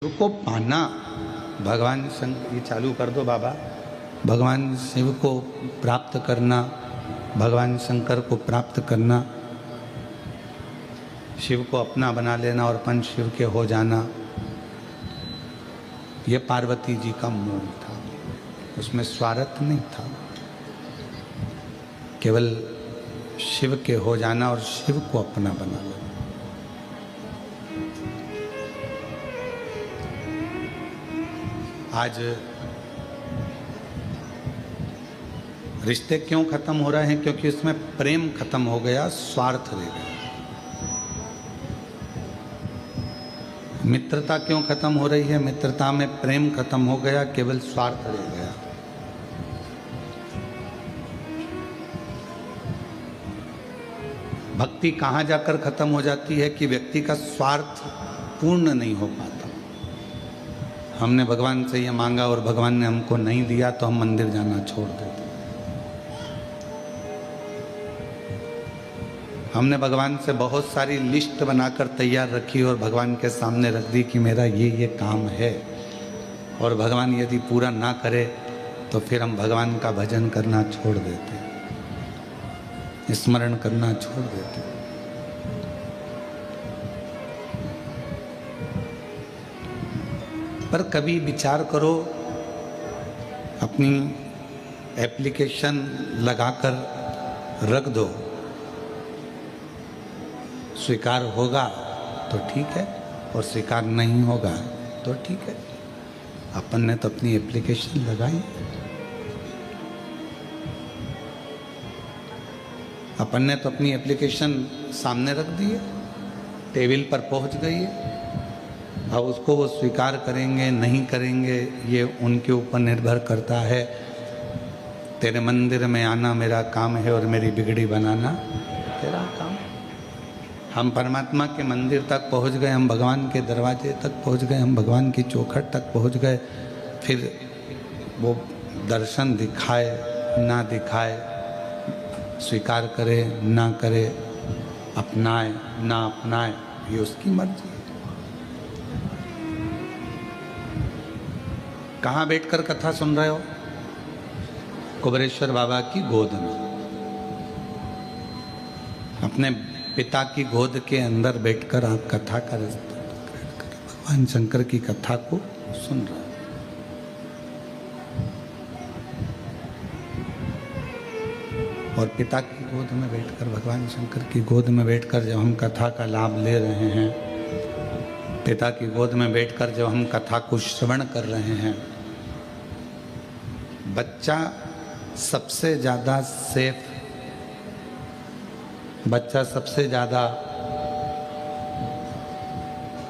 को पाना, भगवान शंकर, ये चालू कर दो बाबा, भगवान शिव को प्राप्त करना, भगवान शंकर को प्राप्त करना, शिव को अपना बना लेना और अपन शिव के हो जाना, ये पार्वती जी का मूल था। उसमें स्वार्थ नहीं था, केवल शिव के हो जाना और शिव को अपना बना लेना। आज रिश्ते क्यों खत्म हो रहे हैं? क्योंकि उसमें प्रेम खत्म हो गया, स्वार्थ रह गया। मित्रता क्यों खत्म हो रही है? मित्रता में प्रेम खत्म हो गया, केवल स्वार्थ रह गया। भक्ति कहाँ जाकर खत्म हो जाती है कि व्यक्ति का स्वार्थ पूर्ण नहीं हो पाता। हमने भगवान से ये मांगा और भगवान ने हमको नहीं दिया तो हम मंदिर जाना छोड़ देते। हमने भगवान से बहुत सारी लिस्ट बनाकर तैयार रखी और भगवान के सामने रख दी कि मेरा ये काम है, और भगवान यदि पूरा ना करे तो फिर हम भगवान का भजन करना छोड़ देते, स्मरण करना छोड़ देते। पर कभी विचार करो, अपनी एप्लीकेशन लगाकर रख दो, स्वीकार होगा तो ठीक है और स्वीकार नहीं होगा तो ठीक है। अपन ने तो अपनी एप्लीकेशन लगाई, अपन ने तो अपनी एप्लीकेशन सामने रख दी है, टेबल पर पहुंच गई है। अब उसको वो स्वीकार करेंगे नहीं करेंगे ये उनके ऊपर निर्भर करता है। तेरे मंदिर में आना मेरा काम है और मेरी बिगड़ी बनाना तेरा काम। हम परमात्मा के मंदिर तक पहुंच गए, हम भगवान के दरवाजे तक पहुंच गए, हम भगवान की चौखट तक पहुंच गए। फिर वो दर्शन दिखाए ना दिखाए, स्वीकार करे ना करे, अपनाए ना अपनाए, ये उसकी मर्जी। कहाँ बैठकर कथा सुन रहे हो? कुबेरेश्वर बाबा की गोद में, अपने पिता की गोद के अंदर बैठकर आप कथा का भगवान शंकर की कथा को सुन रहे हो। और पिता की गोद में बैठकर, भगवान शंकर की गोद में बैठकर जब हम कथा का लाभ ले रहे हैं, पिता की गोद में बैठकर जब हम कथा को श्रवण कर रहे हैं, बच्चा सबसे ज़्यादा सेफ, बच्चा सबसे ज़्यादा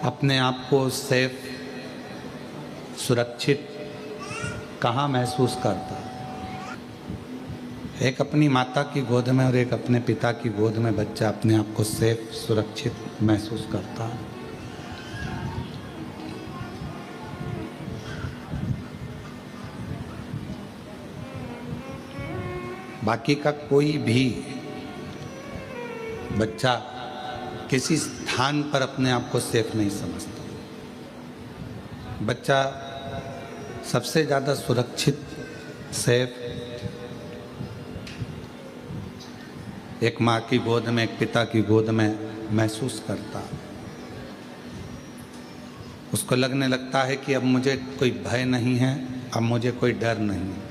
अपने आप को सेफ, सुरक्षित कहाँ महसूस करता है? एक अपनी माता की गोद में और एक अपने पिता की गोद में बच्चा अपने आप को सेफ, सुरक्षित महसूस करता है। बाकी का कोई भी बच्चा किसी स्थान पर अपने आप को सेफ नहीं समझता। बच्चा सबसे ज़्यादा सुरक्षित, सेफ एक माँ की गोद में, एक पिता की गोद में महसूस करता। उसको लगने लगता है कि अब मुझे कोई भय नहीं है, अब मुझे कोई डर नहीं है,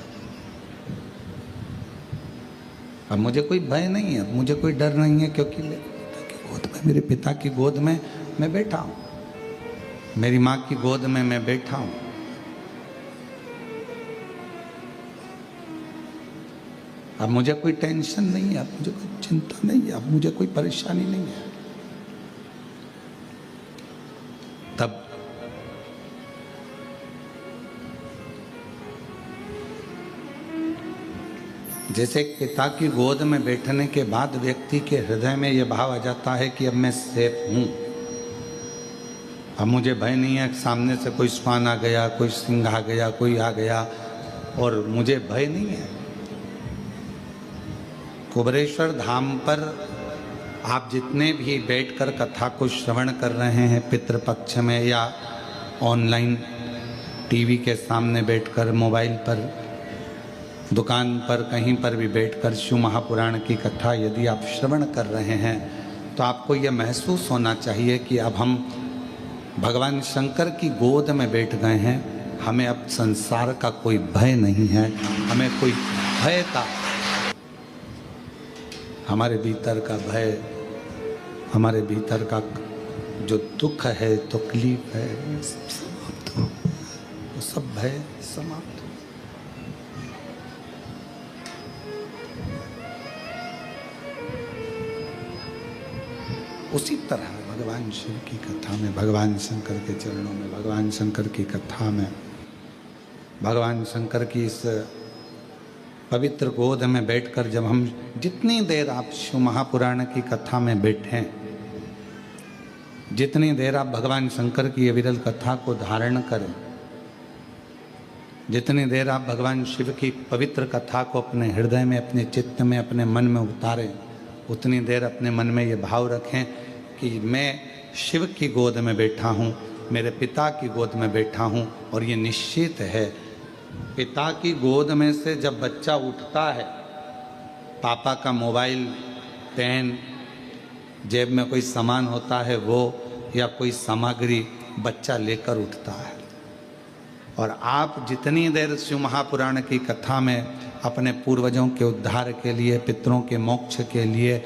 अब मुझे कोई भय नहीं है, अब मुझे कोई डर नहीं है, क्योंकि मेरे पिता की गोद में, मेरे पिता की गोद में मैं बैठा हूँ, मेरी माँ की गोद में मैं बैठा हूँ। अब मुझे कोई टेंशन नहीं है, अब मुझे कोई चिंता नहीं है, अब मुझे कोई परेशानी नहीं है। तब जैसे पिता की गोद में बैठने के बाद व्यक्ति के हृदय में यह भाव आ जाता है कि अब मैं सेफ हूँ, अब मुझे भय नहीं है, सामने से कोई श्वान आ गया, कोई सिंह आ गया, कोई आ गया और मुझे भय नहीं है। कुबेरेश्वर धाम पर आप जितने भी बैठकर कथा को श्रवण कर रहे हैं पितृपक्ष में या ऑनलाइन टीवी के सामने बैठकर, मोबाइल पर, दुकान पर, कहीं पर भी बैठकर शिव महापुराण की कथा यदि आप श्रवण कर रहे हैं तो आपको यह महसूस होना चाहिए कि अब हम भगवान शंकर की गोद में बैठ गए हैं। हमें अब संसार का कोई भय नहीं है, हमें कोई भय का, हमारे भीतर का भय, हमारे भीतर का जो दुख है, तकलीफ है, सब समाप्त हो, वो सब भय समाप्त। उसी तरह भगवान शिव की कथा में, भगवान शंकर के चरणों में, भगवान शंकर की कथा में, भगवान शंकर की इस पवित्र गोद में बैठकर जब हम जितनी देर आप शिव महापुराण की कथा में बैठें, जितनी देर आप भगवान शंकर की ये विरल कथा को धारण करें, जितनी देर आप भगवान शिव की पवित्र कथा को अपने हृदय में, अपने चित्त में, अपने मन में उतारें, उतनी देर अपने मन में ये भाव रखें कि मैं शिव की गोद में बैठा हूँ, मेरे पिता की गोद में बैठा हूँ। और ये निश्चित है, पिता की गोद में से जब बच्चा उठता है, पापा का मोबाइल, पेन, जेब में कोई सामान होता है वो, या कोई सामग्री बच्चा लेकर उठता है। और आप जितनी देर शिव महापुराण की कथा में अपने पूर्वजों के उद्धार के लिए, पितरों के मोक्ष के लिए,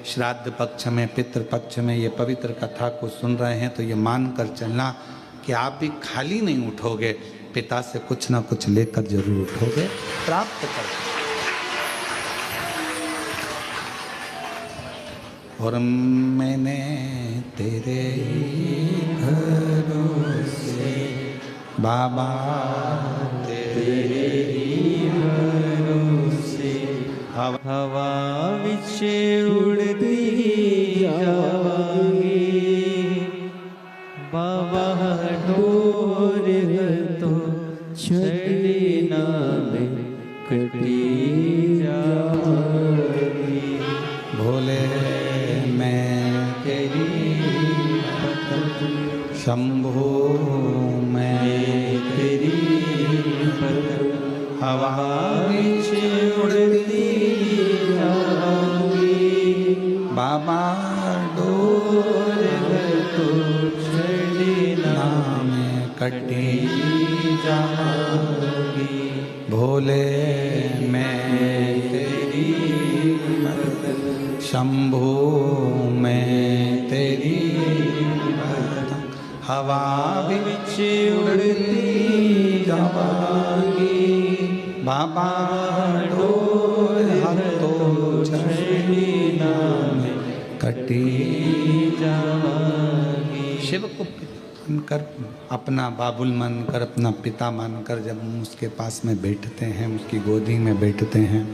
श्राद्ध पक्ष में, पितृ पक्ष में ये पवित्र कथा को सुन रहे हैं, तो ये मान कर चलना कि आप भी खाली नहीं उठोगे, पिता से कुछ ना कुछ लेकर जरूर उठोगे, प्राप्त करोगे। और मैंने तेरे भरोसे बाबा, तेरे भरोसे हवा विच उड़ती जावांगी, बाबा डोर तो छड़ना में कटी जावांगी। भोले मैं तेरी शंभो मैं तेरी हवा विच उड़ती जाऊंगी, बाबा डोर तो छड़ना में कटी जाऊंगी। भोले मैं तेरी शंभो मैं तेरी हवा विच उड़ती जावांगी, बाबा डोर तो छड़ना में कटी जावांगी। शिव को मानकर, अपना बाबुल मानकर, अपना पिता मानकर जब हम उसके पास में बैठते हैं, उसकी गोदी में बैठते हैं,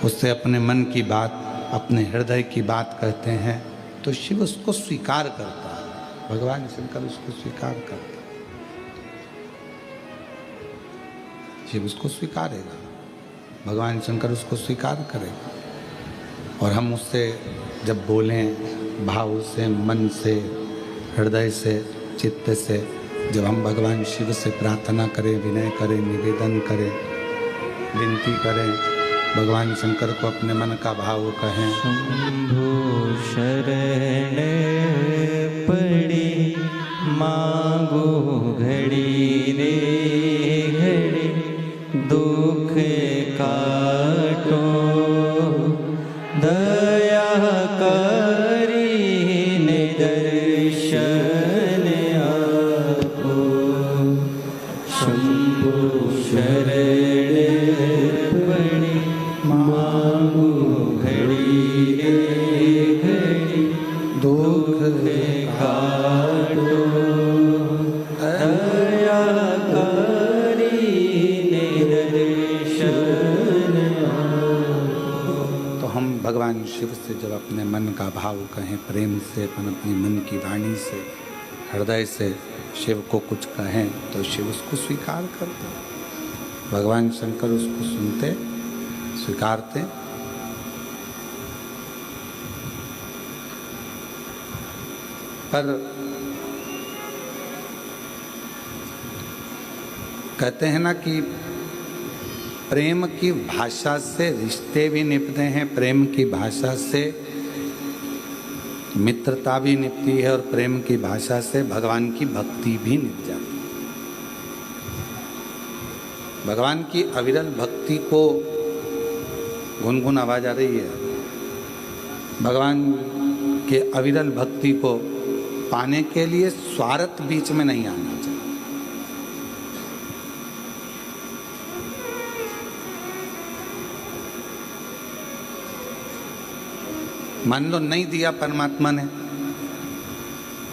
उससे अपने मन की बात, अपने हृदय की बात कहते हैं, तो शिव उसको स्वीकार करता है। भगवान शंकर उसको स्वीकार करता है, शिव उसको स्वीकारेगा, भगवान शंकर उसको स्वीकार करेगा। और हम उससे जब बोलें भाव से, मन से, हृदय से, चित्त से, जब हम भगवान शिव से प्रार्थना करें, विनय करें, निवेदन करें, विनती करें, भगवान शंकर को अपने मन का भाव कहें। शंभो शरण पड़ी मांगो घड़ी रे घड़ी, दुख काटो दया करी निदर्शन आपो। शंभो शरण पड़ी मांगो घड़ी रे घड़ी, दुख काटो दया करी निदर्शन आपो। तो हम भगवान शिव से जब अपने मन का भाव कहें, प्रेम से, अपनी मन की वाणी से, हृदय से शिव को कुछ कहें, तो शिव उसको स्वीकार करते, भगवान शंकर उसको सुनते, स्वीकारते। पर कहते हैं ना कि प्रेम की भाषा से रिश्ते भी निपते हैं, प्रेम की भाषा से मित्रता भी निपती है, और प्रेम की भाषा से भगवान की भक्ति भी निप जाती है। भगवान की अविरल भक्ति को गुनगुन आवाज आ रही है। भगवान के अविरल भक्ति को पाने के लिए स्वार्थ बीच में नहीं आना चाहिए। मान लो नहीं दिया परमात्मा ने,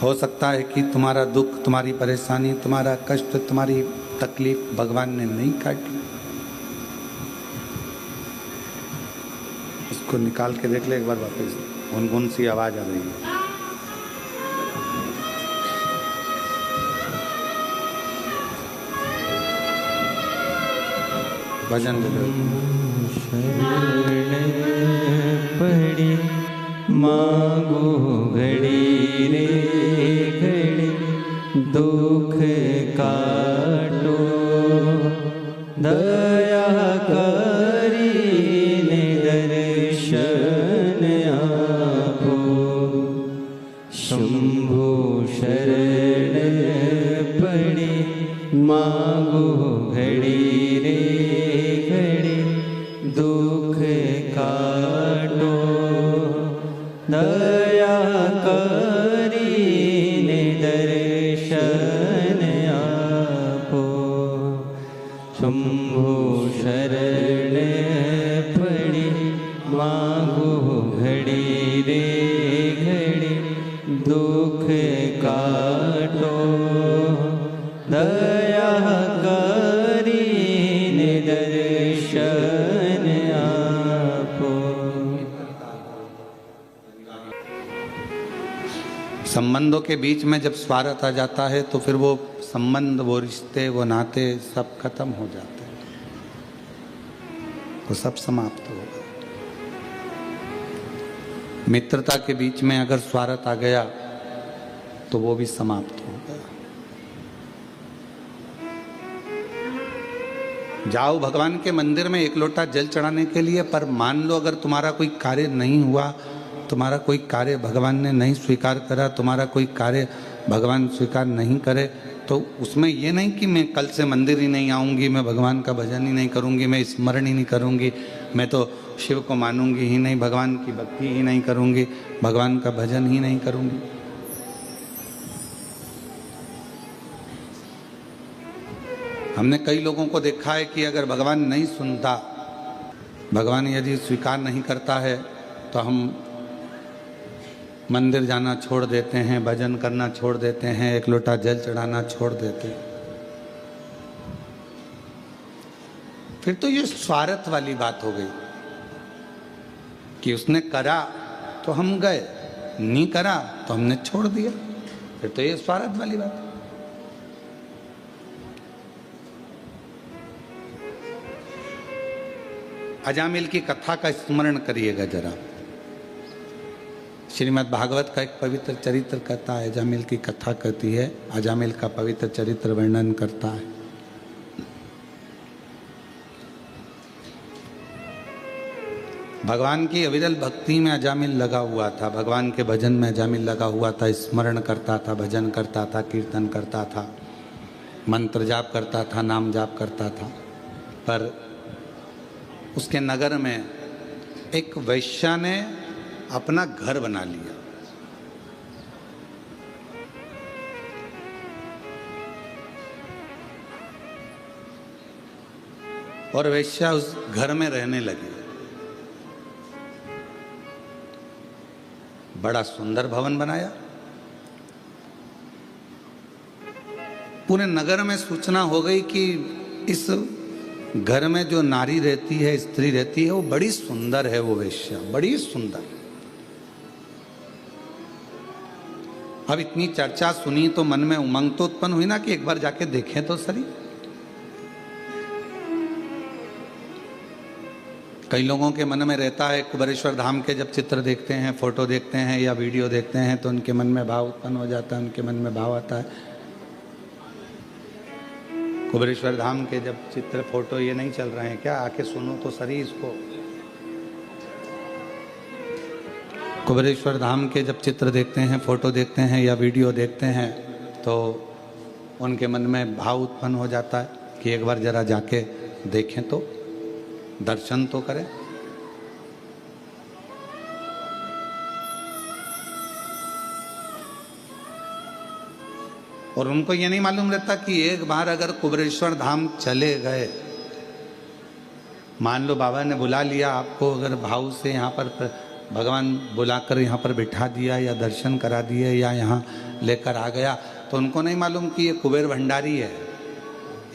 हो सकता है कि तुम्हारा दुख, तुम्हारी परेशानी, तुम्हारा कष्ट, तुम्हारी तकलीफ भगवान ने नहीं काटी। इसको निकाल के देख ले एक बार वापस, गुनगुन सी आवाज आ रही है। भजन पड़ी मांगो घड़ी रे घड़ी, दुख काटो दया करी ने दर्शन आपो। शंभु शरण पड़ी मांगो घड़ी रे घड़ी, दुख काटो दया करी ने दर्शन आपो। शंभु शरण पड़ी मांगो घड़ी रे घड़ी, दुख काटो दया करी ने दर्शन आपो। संबंधों के बीच में जब स्वार्थ आ जाता है तो फिर वो संबंध, वो रिश्ते, वो नाते सब खत्म हो जाते हैं, वो सब समाप्त हो गए। मित्रता के बीच में अगर स्वार्थ आ गया तो वो भी समाप्त हो गया। जाओ भगवान के मंदिर में एक लोटा जल चढ़ाने के लिए, पर मान लो अगर तुम्हारा कोई कार्य नहीं हुआ, तुम्हारा कोई कार्य भगवान ने नहीं स्वीकार करा, तुम्हारा कोई कार्य भगवान स्वीकार नहीं करे, तो उसमें ये नहीं कि मैं कल से मंदिर ही नहीं आऊँगी, मैं भगवान का भजन ही नहीं करूँगी, मैं स्मरण ही नहीं करूँगी, मैं तो शिव को मानूंगी ही नहीं, भगवान की भक्ति ही नहीं करूँगी, भगवान का भजन ही नहीं करूँगी। हमने कई लोगों को देखा है कि अगर भगवान नहीं सुनता, भगवान यदि स्वीकार नहीं करता है, तो हम मंदिर जाना छोड़ देते हैं, भजन करना छोड़ देते हैं, एक लोटा जल चढ़ाना छोड़ देते हैं। फिर तो ये स्वार्थ वाली बात हो गई कि उसने करा तो हम गए, नहीं करा तो हमने छोड़ दिया, फिर तो ये स्वार्थ वाली बात है। अजामिल की कथा का स्मरण करिएगा जरा। श्रीमद् भागवत का एक पवित्र चरित्र कहता है, अजामिल की कथा कहती है, अजामिल का पवित्र चरित्र वर्णन करता है। भगवान की अविरल भक्ति में अजामिल लगा हुआ था, भगवान के भजन में अजामिल लगा हुआ था, स्मरण करता था, भजन करता था, कीर्तन करता था, मंत्र जाप करता था, नाम जाप करता था। पर उसके नगर में एक वैश्या ने अपना घर बना लिया। और वैश्या उस घर में रहने लगी। बड़ा सुंदर भवन बनाया। पूरे नगर में सूचना हो गई कि इस घर में जो नारी रहती है, स्त्री रहती है, वो बड़ी सुंदर है, वो वैश्या बड़ी सुंदर। अब इतनी चर्चा सुनी तो मन में उमंग तो उत्पन्न हुई ना कि एक बार जाके देखें तो सही। कई लोगों के मन में रहता है, कुबेरेश्वर धाम के जब चित्र देखते हैं, फोटो देखते हैं या वीडियो देखते हैं तो उनके मन में भाव उत्पन्न हो जाता है, उनके मन में भाव आता है। कुबेरेश्वर धाम के जब चित्र फोटो ये नहीं चल रहे हैं क्या? आके सुनो तो सही इसको। कुबेरेश्वर धाम के जब चित्र देखते हैं, फोटो देखते हैं या वीडियो देखते हैं तो उनके मन में भाव उत्पन्न हो जाता है कि एक बार जरा जाके देखें तो, दर्शन तो करें। और उनको ये नहीं मालूम रहता कि एक बार अगर कुबेरेश्वर धाम चले गए, मान लो बाबा ने बुला लिया आपको, अगर भाव से यहाँ पर भगवान बुलाकर यहाँ पर बिठा दिया या दर्शन करा दिए या यहाँ लेकर आ गया, तो उनको नहीं मालूम कि ये कुबेर भंडारी है।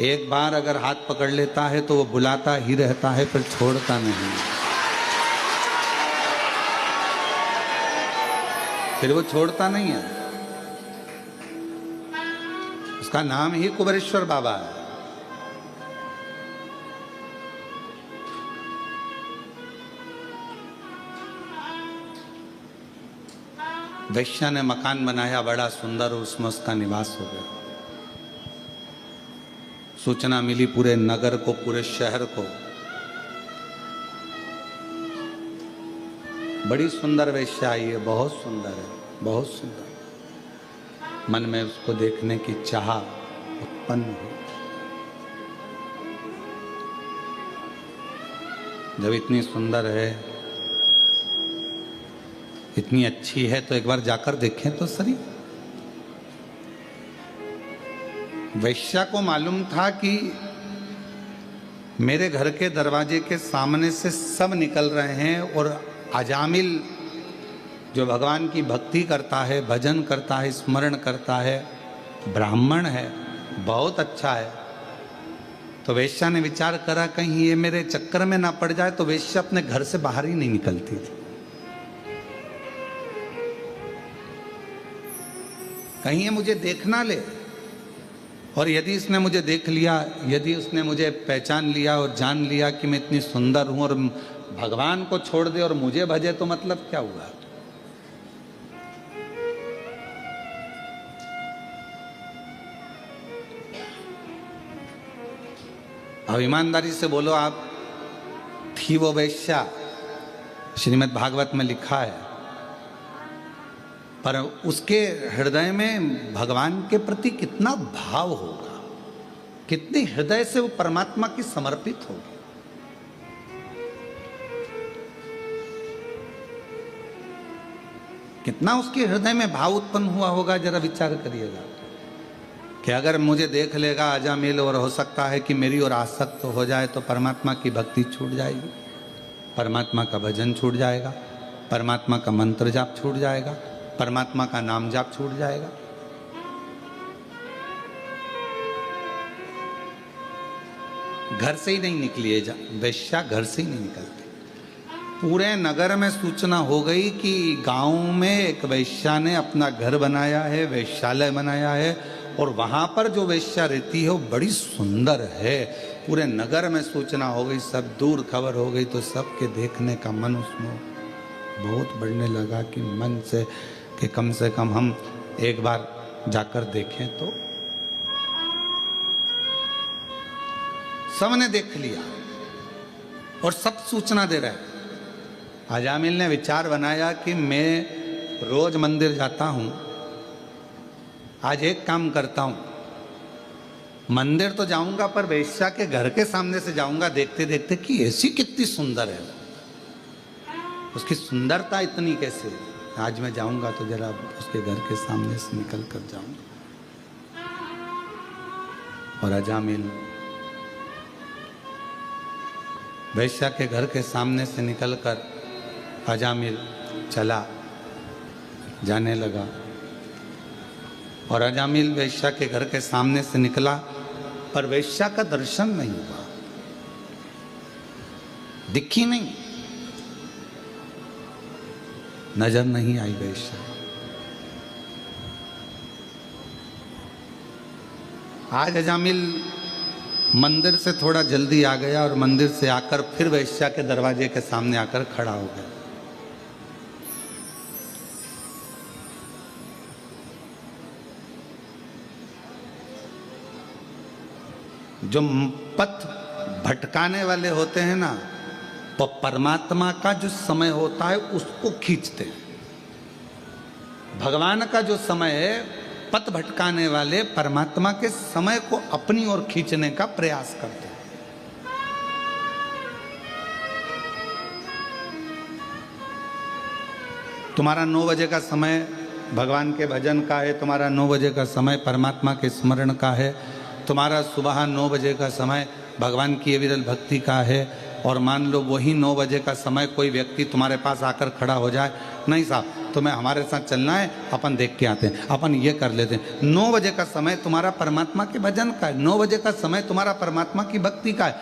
एक बार अगर हाथ पकड़ लेता है तो वो बुलाता ही रहता है, फिर छोड़ता नहीं, फिर वो छोड़ता नहीं है। उसका नाम ही कुबेरेश्वर बाबा है। वैश्या ने मकान बनाया बड़ा सुंदर, उसमें उसका निवास हो गया। सूचना मिली पूरे नगर को, पूरे शहर को, बड़ी सुंदर वैश्या आई है, बहुत सुंदर है, बहुत सुंदर। मन में उसको देखने की चाह उत्पन्न हुई। जब इतनी सुंदर है, इतनी अच्छी है, तो एक बार जाकर देखें तो सही। वैश्या को मालूम था कि मेरे घर के दरवाजे के सामने से सब निकल रहे हैं और अजामिल जो भगवान की भक्ति करता है, भजन करता है, स्मरण करता है, ब्राह्मण है, बहुत अच्छा है। तो वेश्या ने विचार करा कहीं ये मेरे चक्कर में ना पड़ जाए, तो वेश्या अपने घर से बाहर ही नहीं निकलती थी। कहीं ये मुझे देख ना ले, और यदि इसने मुझे देख लिया, यदि उसने मुझे पहचान लिया और जान लिया कि मैं इतनी सुंदर हूं और भगवान को छोड़ दे और मुझे भजे, तो मतलब क्या हुआ? अब ईमानदारी से बोलो, आप थी वो वैश्या, श्रीमद् भागवत में लिखा है, पर उसके हृदय में भगवान के प्रति कितना भाव होगा, कितने हृदय से वो परमात्मा की समर्पित होगी। कितना उसके हृदय में भाव उत्पन्न हुआ होगा, जरा विचार करिएगा कि अगर मुझे देख लेगा अजामिल और हो सकता है कि मेरी ओर आसक्त हो जाए, तो परमात्मा की भक्ति छूट जाएगी, परमात्मा का भजन छूट जाएगा, परमात्मा का मंत्र जाप छूट जाएगा, परमात्मा का नाम जाप छूट जाएगा। घर से ही नहीं निकली है वैश्या, घर से ही नहीं निकलती। पूरे नगर में सूचना हो गई कि गांव में एक वैश्या ने अपना घर बनाया है, वैश्यालय बनाया है, और वहां पर जो वैश्या रहती है वो बड़ी सुंदर है। पूरे नगर में सूचना हो गई, सब दूर खबर हो गई, तो सबके देखने का मन उसमें बहुत बढ़ने लगा कि मन से कम हम एक बार जाकर देखें तो। सबने देख लिया और सब सूचना दे रहे। अजामिल ने विचार बनाया कि मैं रोज मंदिर जाता हूं, आज एक काम करता हूं, मंदिर तो जाऊंगा पर वैश्या के घर के सामने से जाऊंगा, देखते देखते कि ऐसी कितनी सुंदर है, उसकी सुंदरता इतनी कैसे। आज मैं जाऊंगा तो जरा उसके घर के सामने से निकल कर जाऊंगा। और अजामिल वैश्या के घर के सामने से निकलकर अजामिल चला, जाने लगा। और अजामिल वैश्या के घर के सामने से निकला, पर वैश्या का दर्शन नहीं हुआ, दिखी नहीं, नजर नहीं आई वैश्या। आज अजामिल मंदिर से थोड़ा जल्दी आ गया और मंदिर से आकर फिर वैश्या के दरवाजे के सामने आकर खड़ा हो गया। जो पथ भटकाने वाले होते हैं ना, वो परमात्मा का जो समय होता है उसको खींचते हैं। भगवान का जो समय है, पथ भटकाने वाले परमात्मा के समय को अपनी ओर खींचने का प्रयास करते हैं। तुम्हारा 9 बजे का समय भगवान के भजन का है, तुम्हारा 9 बजे का समय परमात्मा के स्मरण का है, तुम्हारा सुबह 9 बजे का समय भगवान की विरल भक्ति का है, और मान लो वही 9 बजे का समय कोई व्यक्ति तुम्हारे पास आकर खड़ा हो जाए, नहीं साहब तुम्हें हमारे साथ चलना है, अपन देख के आते हैं, अपन ये कर लेते हैं। 9 बजे का समय तुम्हारा परमात्मा के भजन का है, 9 बजे का समय तुम्हारा परमात्मा की भक्ति का है।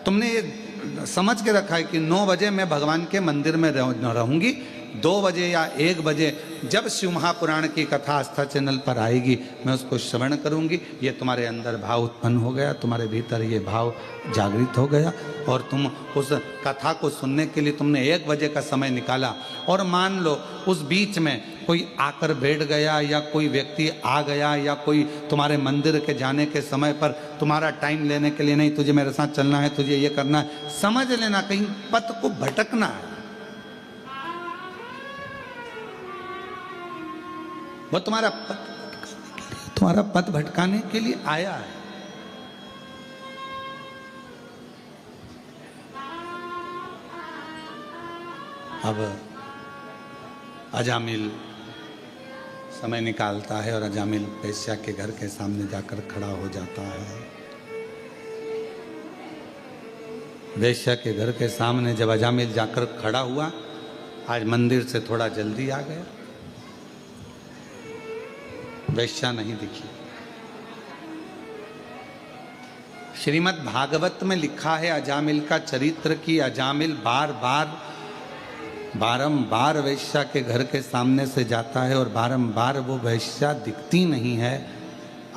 तुमने ये समझ के रखा है कि 9 बजे मैं भगवान के मंदिर में रहूंगी, 2 बजे या 1 बजे जब शिव महापुराण की कथा आस्था चैनल पर आएगी मैं उसको श्रवण करूंगी। ये तुम्हारे अंदर भाव उत्पन्न हो गया, तुम्हारे भीतर ये भाव जागृत हो गया, और तुम उस कथा को सुनने के लिए तुमने 1 बजे का समय निकाला, और मान लो उस बीच में कोई आकर बैठ गया या कोई व्यक्ति आ गया या कोई तुम्हारे मंदिर के जाने के समय पर तुम्हारा टाइम लेने के लिए, नहीं तुझे मेरे साथ चलना है, तुझे ये करना है, समझ लेना कहीं पथ को भटकना है। वो तुम्हारा पथ भटकाने के लिए आया है। अब अजामिल समय निकालता है और अजामिल वेश्या के घर के सामने जाकर खड़ा हो जाता है। वेश्या के घर के सामने जब अजामिल जाकर खड़ा हुआ, आज मंदिर से थोड़ा जल्दी आ गया, वेश्या नहीं दिखी। श्रीमद् भागवत में लिखा है अजामिल का चरित्र कि अजामिल बारंबार वेश्या के घर के सामने से जाता है और बारंबार वो वेश्या दिखती नहीं है।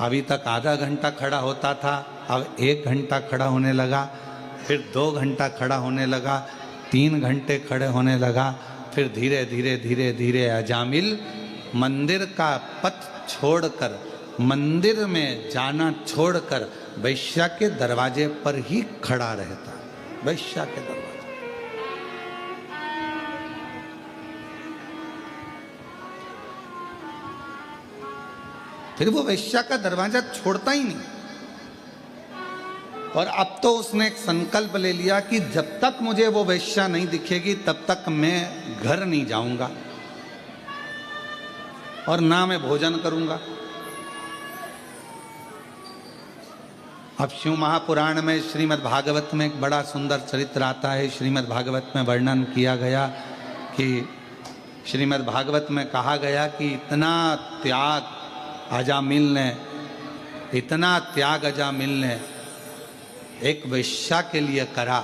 अभी तक आधा घंटा खड़ा होता था, अब 1 घंटा खड़ा होने लगा, फिर 2 घंटा खड़ा होने लगा, 3 घंटे खड़े होने लगा, फिर धीरे धीरे धीरे धीरे अजामिल मंदिर का पथ छोड़कर, मंदिर में जाना छोड़कर वेश्या के दरवाजे पर ही खड़ा रहता। वेश्या के दरवाजे, फिर वो वेश्या का दरवाजा छोड़ता ही नहीं। और अब तो उसने एक संकल्प ले लिया कि जब तक मुझे वो वेश्या नहीं दिखेगी तब तक मैं घर नहीं जाऊंगा और ना मैं भोजन करूंगा। अब शिव महापुराण में श्रीमद् भागवत में एक बड़ा सुंदर चरित्र आता है। श्रीमद् भागवत में वर्णन किया गया कि श्रीमद् भागवत में कहा गया कि इतना त्याग अजामिल ने एक वेश्या के लिए करा,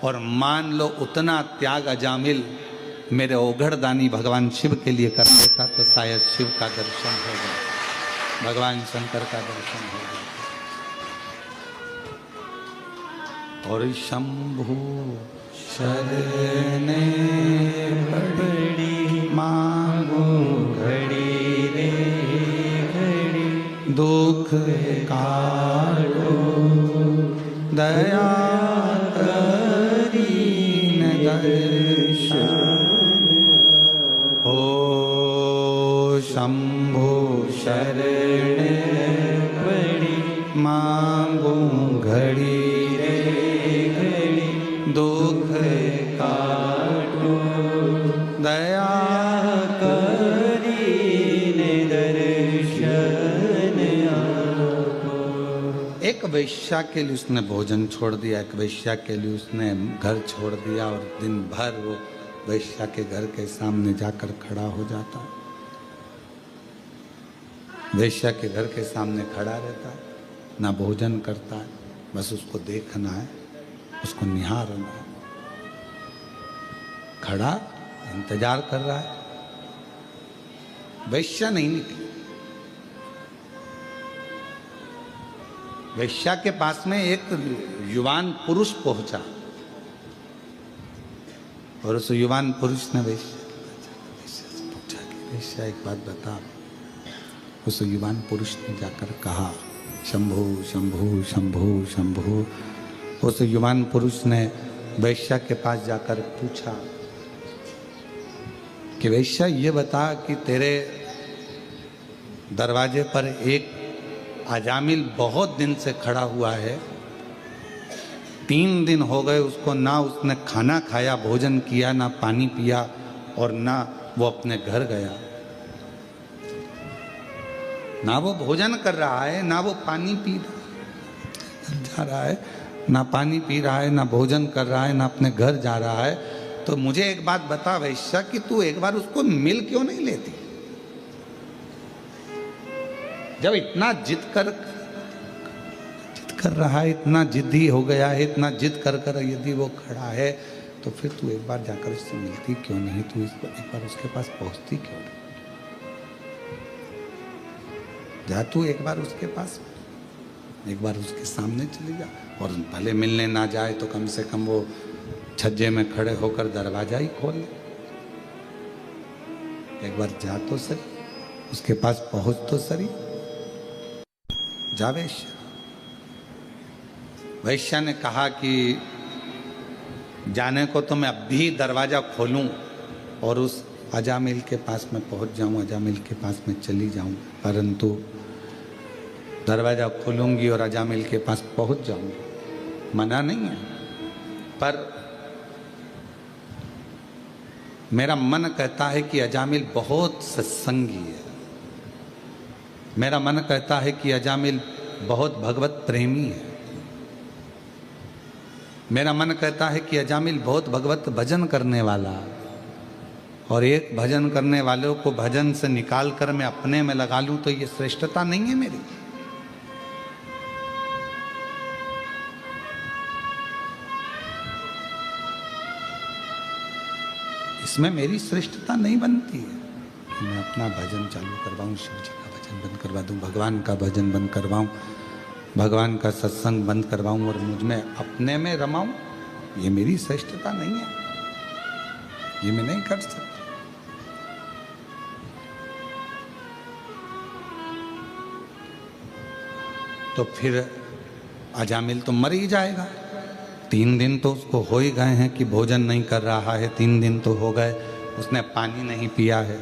और मान लो उतना त्याग अजामिल मेरे ओघड़दानी भगवान शिव के लिए कर देता तो शायद शिव का दर्शन हो गया, भगवान शंकर का दर्शन हो गया। और शंभु शरणे पड़ी मांगो घड़ी रे घड़ी, दुख काटो दया करीन दर्शन। ओ शंभु शरण पड़ी मांगो घड़ी रे घड़ी, दुख काटो दया करीन दर्शन आपो। एक वेश्या के लिए उसने भोजन छोड़ दिया, एक वेश्या के लिए उसने घर छोड़ दिया, और दिन भर वो वेश्या के घर के सामने जाकर खड़ा हो जाता, वेश्या के घर के सामने खड़ा रहता है, ना भोजन करता है, बस उसको देखना है, उसको निहारना है, खड़ा इंतजार कर रहा है। वेश्या नहीं निकली। वेश्या के पास में एक युवान पुरुष पहुंचा, और उस युवान पुरुष ने वेश्या से पूछा कि वेश्या एक बात बता। उस युवान पुरुष ने जाकर कहा शंभु शंभु शंभु शंभु। उस युवान पुरुष ने वैश्या के पास जाकर पूछा कि वैश्या ये बता कि तेरे दरवाजे पर एक अजामिल बहुत दिन से खड़ा हुआ है, 3 दिन हो गए उसको, ना उसने खाना खाया, भोजन किया, ना पानी पिया और ना वो अपने घर गया, ना वो भोजन कर रहा है, ना वो पानी पी जा रहा है, ना पानी पी रहा है, ना भोजन कर रहा है, ना अपने घर जा रहा है। तो मुझे एक बात बता वैश्या कि तू एक बार उसको मिल क्यों नहीं लेती? जब इतना जिद कर रहा है, इतना जिद्दी हो गया है, इतना जिद कर यदि वो खड़ा है, तो फिर तू एक बार जाकर उससे मिलती क्यों नहीं? तू एक बार उसके पास पहुंचती क्यों नहीं? जा तू एक बार उसके पास, एक बार उसके सामने चली जा, और भले मिलने ना जाए तो कम से कम वो छज्जे में खड़े होकर दरवाजा ही खोल ले। एक बार जा तो सही, उसके पास पहुंच तो सही। जा वैश्या। वैश्या ने कहा कि जाने को तो मैं अब भी दरवाजा खोलूं और उस अजामिल के पास में पहुंच जाऊं, अजामिल के पास में चली जाऊं, परंतु दरवाजा खोलूंगी और अजामिल के पास पहुंच जाऊंगी, मना नहीं है, पर मेरा मन कहता है कि अजामिल बहुत सत्संगी है, मेरा मन कहता है कि अजामिल बहुत भगवत प्रेमी है, मेरा मन कहता है कि अजामिल बहुत भगवत भजन करने वाला, और एक भजन करने वालों को भजन से निकाल कर मैं अपने में लगा लूं तो ये श्रेष्ठता नहीं है मेरी। इसमें मेरी श्रेष्ठता नहीं बनती है कि मैं अपना भजन चालू करवाऊं, शिव जी का भजन बंद करवा दूं, भगवान का भजन बंद करवाऊं, भगवान का सत्संग बंद करवाऊं और मुझ में अपने में रमाऊं। ये मेरी श्रेष्ठता नहीं है, ये मैं नहीं कर सकता। तो फिर अजामिल तो मर ही जाएगा। 3 दिन तो उसको हो ही गए हैं कि भोजन नहीं कर रहा है, 3 दिन तो हो गए, उसने पानी नहीं पिया है।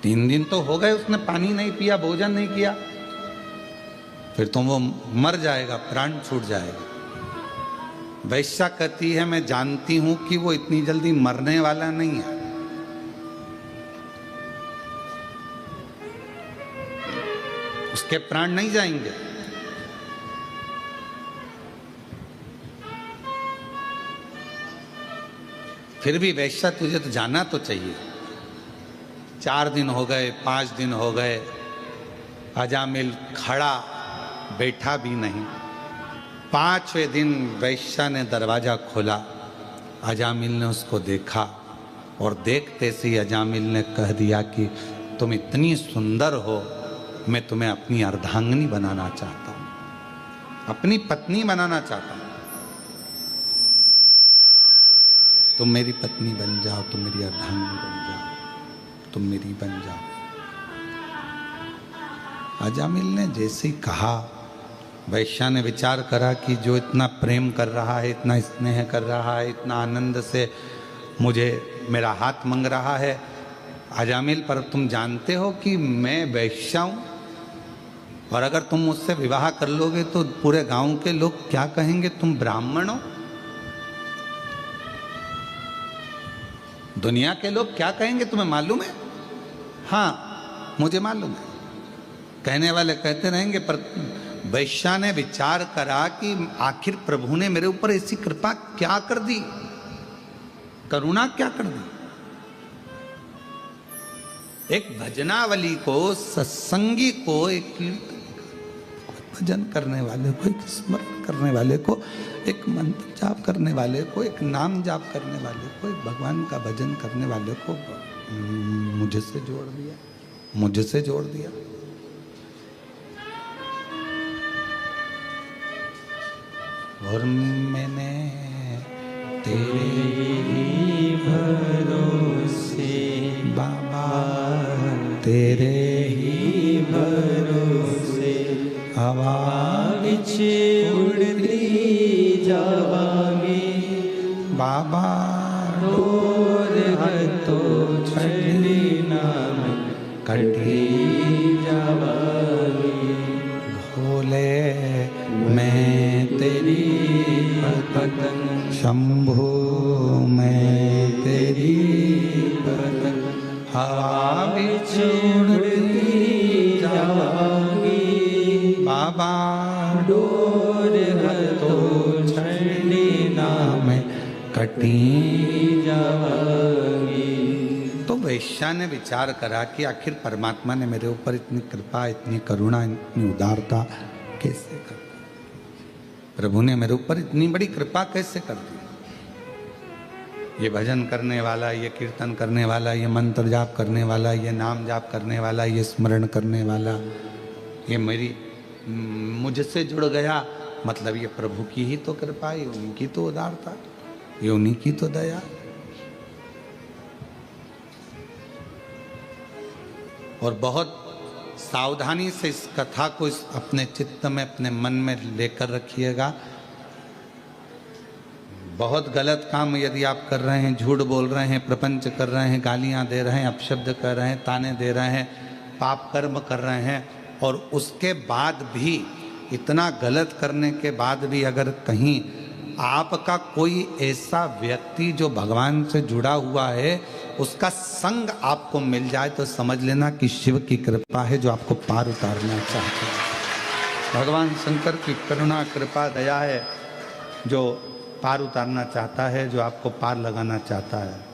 तीन दिन तो हो गए उसने पानी नहीं पिया, भोजन नहीं किया, फिर तो वो मर जाएगा, प्राण छूट जाएगा। वैश्या कहती है मैं जानती हूं कि वो इतनी जल्दी मरने वाला नहीं है, उसके प्राण नहीं जाएंगे। फिर भी वैश्या तुझे तो जाना तो चाहिए। 4 दिन हो गए, 5 दिन हो गए, अजामिल खड़ा बैठा भी नहीं। 5वें दिन वैश्या ने दरवाजा खोला, अजामिल ने उसको देखा और देखते से ही अजामिल ने कह दिया कि तुम इतनी सुंदर हो, मैं तुम्हें अपनी अर्धांगिनी बनाना चाहता हूं, अपनी पत्नी बनाना चाहता हूं, तुम मेरी पत्नी बन जाओ, तुम मेरी अर्धांगिनी बन जाओ, तुम मेरी बन जाओ। अजामिल ने जैसे ही कहा, वैश्या ने विचार करा कि जो इतना प्रेम कर रहा है, इतना स्नेह कर रहा है, इतना आनंद से मुझे मेरा हाथ मांग रहा है, अजामिल पर तुम जानते हो कि मैं वैश्या हूं, और अगर तुम मुझसे विवाह कर लोगे तो पूरे गांव के लोग क्या कहेंगे, तुम ब्राह्मण हो। दुनिया के लोग क्या कहेंगे तुम्हें मालूम है? हाँ, मुझे मालूम है, कहने वाले कहते रहेंगे, पर वैश्या ने विचार करा कि आखिर प्रभु ने मेरे ऊपर ऐसी कृपा क्या कर दी, करुणा क्या कर दी। एक भजनावली को, सत्संगी को, एक भजन करने वाले को, एक स्मरण करने वाले को, एक मंत्र जाप करने वाले को, एक नाम जाप करने वाले को, एक भगवान का भजन करने वाले को मुझसे जोड़ दिया, मुझसे जोड़ दिया। और मैंने तेरे ही भरोसे बाबा तेरे ही भरोसे हवा विच उड़ती जावांगे बाबा डोर हथो छड़ी नाम कटी जावांगे भोले मैं तेरी पतंग शंभु मैं तेरी पतंग हवा विच उड़ती जावांगी बाबा डोर हथो छड़ी नाम कटी जावांगी। तो वैश्या ने विचार करा कि आखिर परमात्मा ने मेरे ऊपर इतनी कृपा, इतनी करुणा, इतनी उदारता कैसे कर दी? प्रभु ने मेरे ऊपर इतनी बड़ी कृपा कैसे कर दी? ये भजन करने वाला, ये कीर्तन करने वाला, ये मंत्र जाप करने वाला, ये नाम जाप करने वाला, ये स्मरण करने वाला, ये मुझसे जुड़ गया, मतलब ये प्रभु की ही तो कृपा, ये उनकी तो उदारता, ये उन्हीं की तो दया। और बहुत सावधानी से इस कथा को अपने चित्त में, अपने मन में लेकर रखिएगा। बहुत गलत काम यदि आप कर रहे हैं, झूठ बोल रहे हैं, प्रपंच कर रहे हैं, गालियां दे रहे हैं, अपशब्द कर रहे हैं, ताने दे रहे हैं, पाप कर्म कर रहे हैं, और उसके बाद भी, इतना गलत करने के बाद भी अगर कहीं आपका कोई ऐसा व्यक्ति जो भगवान से जुड़ा हुआ है, उसका संग आपको मिल जाए, तो समझ लेना कि शिव की कृपा है जो आपको पार उतारना चाहते हैं। भगवान शंकर की करुणा, कृपा, दया है जो पार उतारना चाहता है, जो आपको पार लगाना चाहता है।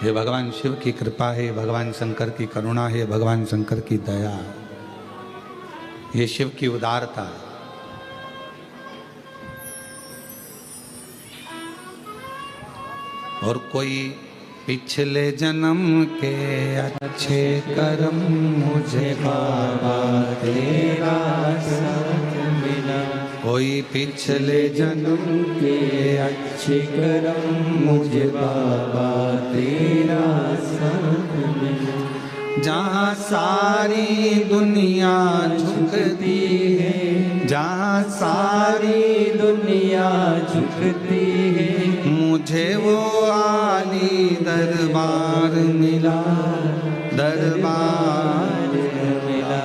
ये भगवान शिव की कृपा है, भगवान शंकर की करुणा है, भगवान शंकर की दया है, ये शिव की उदारता है। और कोई पिछले जन्म के अच्छे कर्म मुझे बाबा तेरा साथ मिला, कोई पिछले जन्म के अच्छे कर्म मुझे बाबा तेरा साथ मिला। जहाँ सारी दुनिया झुकती है, जहाँ सारी दुनिया झुकती है, मुझे वो आली दरबार मिला, दरबार मिला।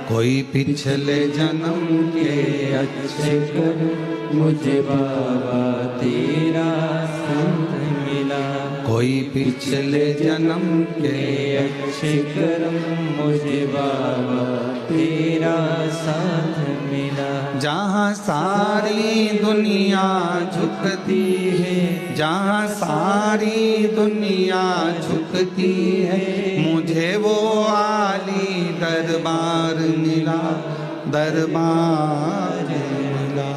कोई पिछले जन्म के अच्छे कर्म मुझे बाबा तेरा साथ मिला, कोई पिछले जन्म के अच्छे कर्म मुझे बाबा तेरा साथ मिला। जहाँ सारी दुनिया झुकती है, जहाँ सारी दुनिया झुकती है, मुझे वो आली दरबार मिला, दरबार मिला।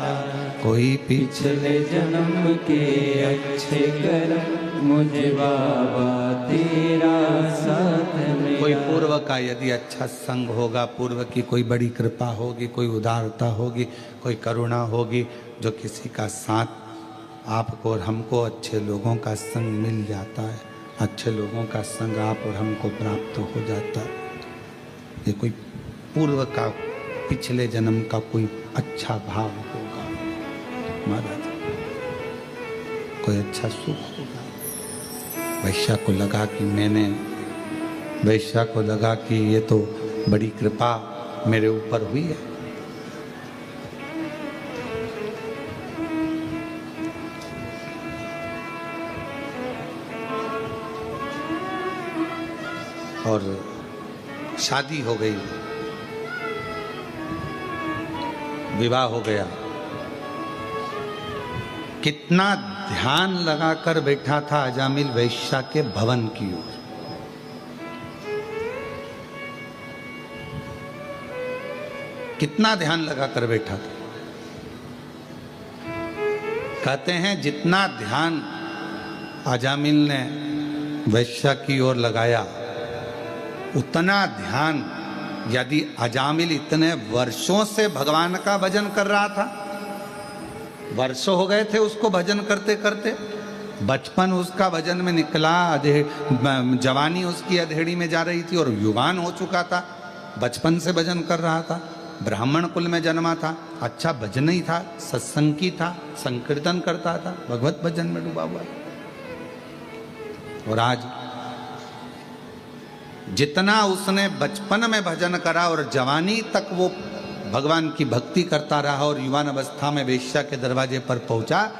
कोई पिछले जन्म के अच्छे कर्म मुझे बाबा तेरा साथ मिला। कोई पूर्व का यदि अच्छा संग होगा, पूर्व की कोई बड़ी कृपा होगी, कोई उदारता होगी, कोई करुणा होगी, जो किसी का साथ आपको और हमको, अच्छे लोगों का संग मिल जाता है, अच्छे लोगों का संग आप और हमको प्राप्त हो जाता है। ये कोई पूर्व का, पिछले जन्म का कोई अच्छा भाव होगा महाराज, कोई अच्छा सुख होगा। वैश्या को लगा कि वैश्या को लगा कि ये तो बड़ी कृपा मेरे ऊपर हुई है। और शादी हो गई, विवाह हो गया। कितना ध्यान लगाकर बैठा था अजामिल वैश्या के भवन की ओर। कितना ध्यान लगाकर बैठा था। कहते हैं जितना ध्यान अजामिल ने वैश्या की ओर लगाया, उतना ध्यान यदि अजामिल इतने वर्षों से भगवान का भजन कर रहा था, वर्षों हो गए थे उसको भजन करते करते, बचपन उसका भजन में निकला, जवानी उसकी अधेड़ी में जा रही थी और युवान हो चुका था, बचपन से भजन कर रहा था, ब्राह्मण कुल में जन्मा था, अच्छा भजन ही था, सत्संगी था, संकीर्तन करता था, भगवत भजन में डूबा हुआ था। और आज जितना उसने बचपन में भजन करा और जवानी तक वो भगवान की भक्ति करता रहा और युवान अवस्था में वेश्या के दरवाजे पर पहुंचा,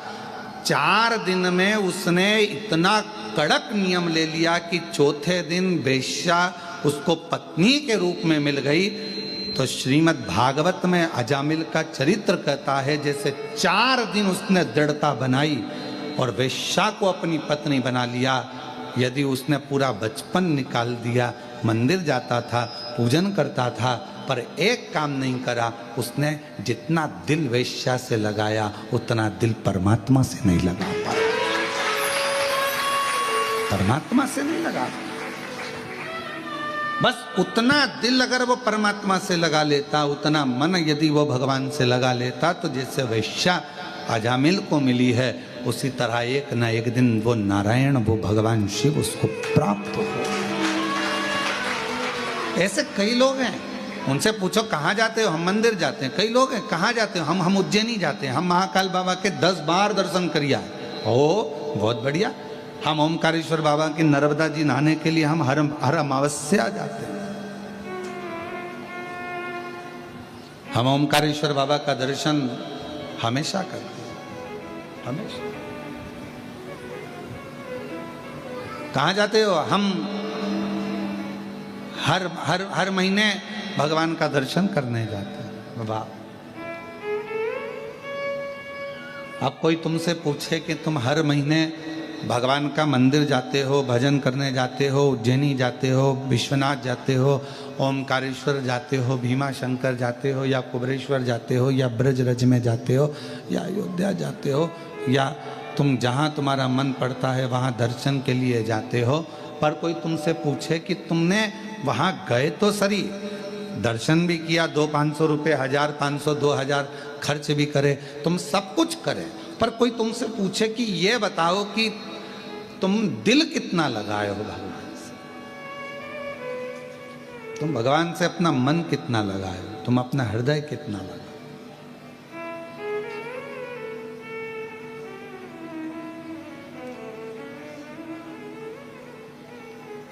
4 दिन में उसने इतना कड़क नियम ले लिया कि चौथे दिन वेश्या उसको पत्नी के रूप में मिल गई। तो श्रीमद् भागवत में अजामिल का चरित्र कहता है जैसे 4 दिन उसने दृढ़ता बनाई और वेश्या को अपनी पत्नी बना लिया। यदि उसने पूरा बचपन निकाल दिया, मंदिर जाता था, पूजन करता था, पर एक काम नहीं करा, उसने जितना दिल वेश्या से लगाया उतना दिल परमात्मा से नहीं लगा पाया, परमात्मा से नहीं लगा। बस उतना दिल अगर वो परमात्मा से लगा लेता, उतना मन यदि वो भगवान से लगा लेता, तो जैसे वेश्या अजामिल को मिली है उसी तरह एक न एक दिन वो नारायण, वो भगवान शिव उसको प्राप्त हो। ऐसे कई लोग हैं, उनसे पूछो कहाँ जाते हो, हम मंदिर जाते हैं। कई लोग हैं कहाँ जाते हो, हम उज्जैनी जाते हैं, हम महाकाल बाबा के 10 बार दर्शन करिया। ओ बहुत बढ़िया। हम ओमकारेश्वर बाबा की नर्मदा जी नहाने के लिए हम हर अमावस्या जाते हैं। हम ओमकारेश्वर बाबा का दर्शन हमेशा करते हैं, हमेशा। कहाँ जाते हो, हम हर महीने भगवान का दर्शन करने जाते हैं। बाबा अब कोई तुमसे पूछे कि तुम हर महीने भगवान का मंदिर जाते हो, भजन करने जाते हो, उज्जैनी जाते हो, विश्वनाथ जाते हो, ओमकारेश्वर जाते हो, भीमा शंकर जाते हो, या कुबरेश्वर जाते हो, या ब्रजरज में जाते हो, या अयोध्या जाते हो, या तुम जहाँ तुम्हारा मन पड़ता है वहाँ दर्शन के लिए जाते हो, पर कोई तुमसे पूछे कि तुमने वहाँ गए तो सही, दर्शन भी किया, 200-500 रुपये, 1000-500-2000 खर्च भी करे, तुम सब कुछ करें, पर कोई तुमसे पूछे कि ये बताओ कि तुम दिल कितना लगाए हो भगवान से, तुम भगवान से अपना मन कितना लगाए हो, तुम अपना हृदय कितना लगाए।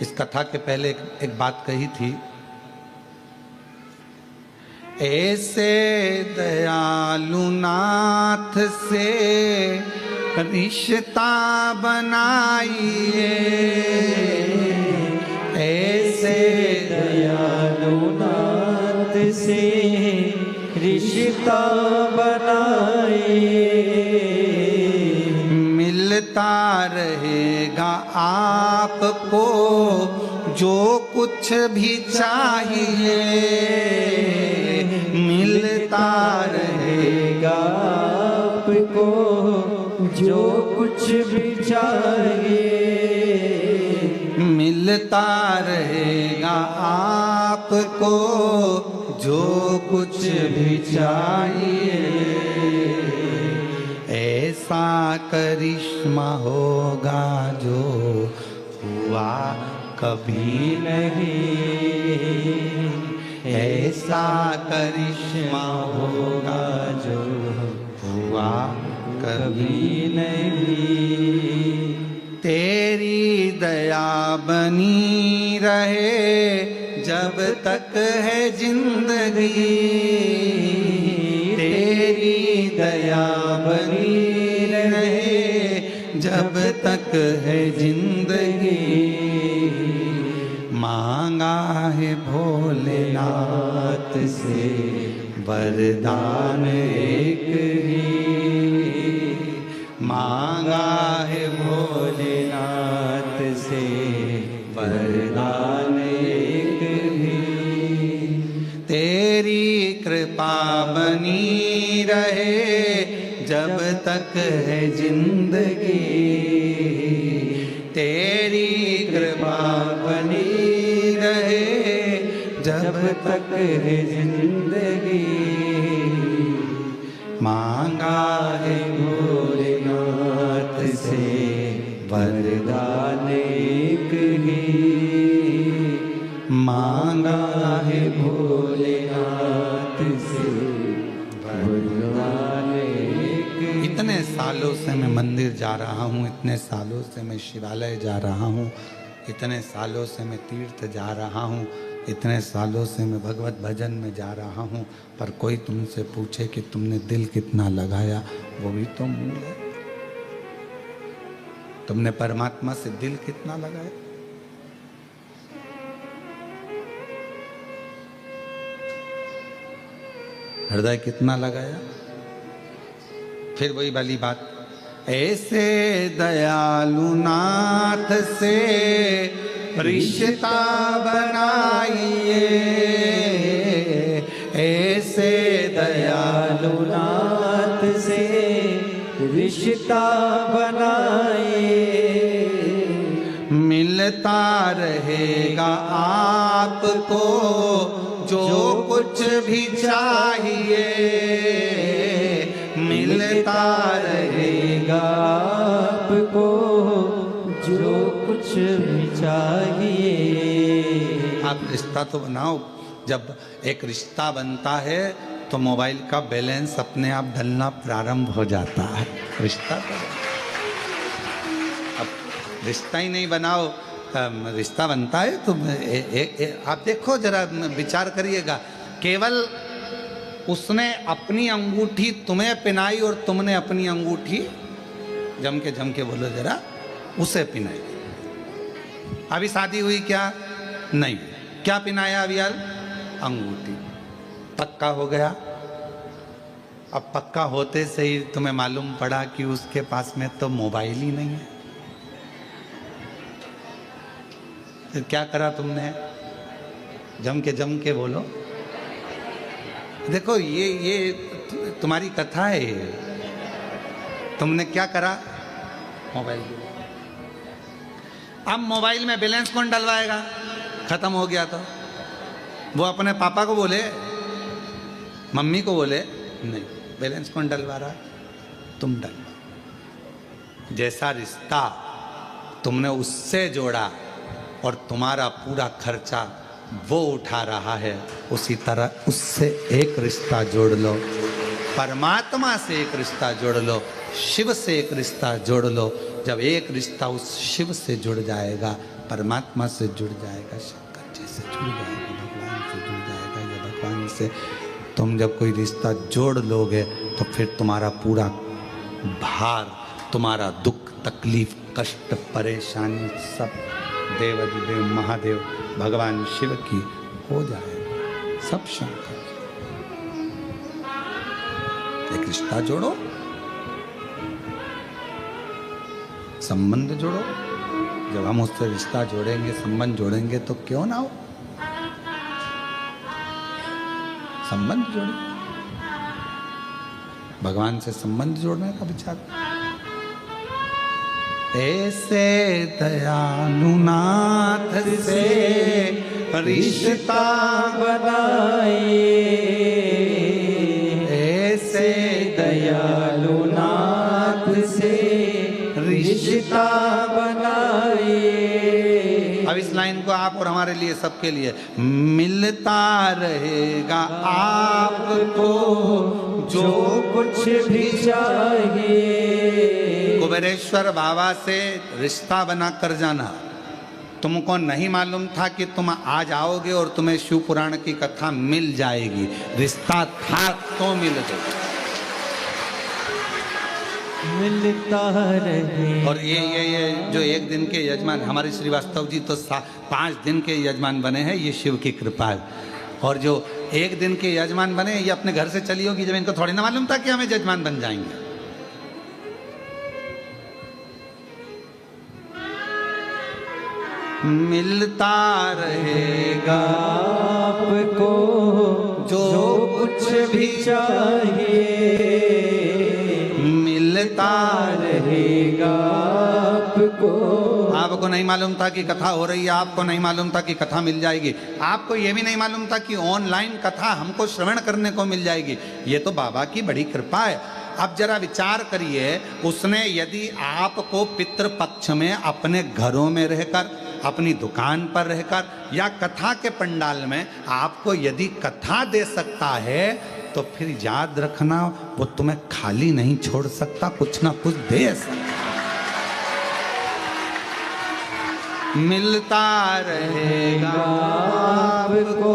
इस कथा के पहले एक बात कही थी, ऐसे दयालु नाथ से रिश्ता बनाइए, ऐसे दयालु नाथ से रिश्ता बनाइए, मिलता रहेगा आपको जो कुछ भी चाहिए, मिलता रहेगा आपको जो कुछ भी चाहिए, मिलता रहेगा आपको जो कुछ भी चाहिए। ऐसा करिश्मा होगा जो हुआ कभी नहीं, ऐसा करिश्मा होगा जो हुआ कभी नहीं। तेरी दया बनी रहे जब तक है जिंदगी, तेरी दया बनी रहे जब तक है जिंदगी। मांगा है भोलेनाथ से वरदान एक ही, मांगा है भोलेनाथ से वरदान एक ही। तेरी कृपा बनी रहे जब तक है जिंदगी, तेरी कृपा बनी रहे जब तक है जिंदगी। मांगा है भोलेनाथ से वरदान एक ही मांगा है भोलेनाथ से, वरदान एक ही। इतने सालों से मैं मंदिर जा रहा हूँ, इतने सालों से मैं शिवालय जा रहा हूँ, इतने सालों से मैं तीर्थ जा रहा हूँ, इतने सालों से मैं भगवत भजन में जा रहा हूँ, पर कोई तुमसे पूछे कि तुमने दिल कितना लगाया, वो भी तो मूल है। तुमने परमात्मा से दिल कितना लगाया? हृदय कितना लगाया? फिर वही वाली बात, ऐसे दयालु नाथ से रिश्ता बनाइए, ऐसे दयालु नाथ से रिश्ता बनाए, मिलता रहेगा आपको जो कुछ भी चाहिए, मिलता रहेगा आपको जो कुछ भी चाहिए। आप रिश्ता तो बनाओ। जब एक रिश्ता बनता है तो मोबाइल का बैलेंस अपने आप डलना प्रारंभ हो जाता है। रिश्ता तो अब रिश्ता ही नहीं बनाओ, रिश्ता बनता है तो आप देखो जरा, विचार करिएगा, केवल उसने अपनी अंगूठी तुम्हें पहनाई और तुमने अपनी अंगूठी जम के बोलो जरा, उसे पहनाई। अभी शादी हुई क्या? नहीं। क्या पहनाया अभी यार? अंगूठी। पक्का हो गया। अब पक्का होते से ही तुम्हें मालूम पड़ा कि उसके पास में तो मोबाइल ही नहीं है। फिर क्या करा तुमने? जम के बोलो। देखो ये तुम्हारी कथा है। तुमने क्या करा? मोबाइल। अब मोबाइल में बैलेंस कौन डलवाएगा? खत्म हो गया तो वो अपने पापा को बोले, मम्मी को बोले, नहीं, बैलेंस कौन डलवा रहा? तुम डलवा। जैसा रिश्ता तुमने उससे जोड़ा और तुम्हारा पूरा खर्चा वो उठा रहा है, उसी तरह उससे एक रिश्ता जोड़ लो, परमात्मा से एक रिश्ता जोड़ लो, शिव से एक रिश्ता जोड़ लो। जब एक रिश्ता उस शिव से जुड़ जाएगा, परमात्मा से जुड़ जाएगा, शंकर जी से जुड़ जाएगा, भगवान से जुड़ जाएगा, या भगवान से तुम जब कोई रिश्ता जोड़ लोगे तो फिर तुम्हारा पूरा भार, तुम्हारा दुख, तकलीफ, कष्ट, परेशानी सब देवाधिदेव महादेव भगवान शिव की हो जाएगा, सब शंकर। एक रिश्ता जोड़ो, संबंध जोड़ो। जब हम उससे रिश्ता जोड़ेंगे, संबंध जोड़ेंगे तो क्यों ना हो, संबंध जोड़ो। भगवान से संबंध जोड़ने का विचार। ऐसे दयालु नाथ से रिश्ता बनाए, ऐसे दयालु नाथ से रिश्ता बनाए। अब इस लाइन को आप और हमारे लिए, सबके लिए, मिलता रहेगा आपको जो कुछ भी चाहिए। कुबेरेश्वर बाबा से रिश्ता बना कर जाना। तुमको नहीं मालूम था कि तुम आज आओगे और तुम्हें शिव पुराण की कथा मिल जाएगी। रिश्ता था तो मिल गया। मिलता रहे। और ये जो एक दिन के यजमान हमारे श्रीवास्तव जी तो 5 दिन के यजमान बने हैं, ये शिव की कृपा है। और जो एक दिन के यजमान बने, ये अपने घर से चली होगी, जब इनको थोड़ी ना मालूम था कि हमें यजमान बन जाएंगे। मिलता रहेगा आपको जो कुछ भी चाहिए। मिलता रहेगा आपको। आपको नहीं मालूम था कि कथा हो रही है, आपको नहीं मालूम था कि कथा मिल जाएगी, आपको ये भी नहीं मालूम था कि ऑनलाइन कथा हमको श्रवण करने को मिल जाएगी। ये तो बाबा की बड़ी कृपा है। अब जरा विचार करिए, उसने यदि आपको पितृपक्ष में अपने घरों में रहकर, अपनी दुकान पर रहकर या कथा के पंडाल में आपको यदि कथा दे सकता है, तो फिर याद रखना वो तुम्हें खाली नहीं छोड़ सकता, कुछ ना कुछ दे सकता। मिलता रहेगा आपको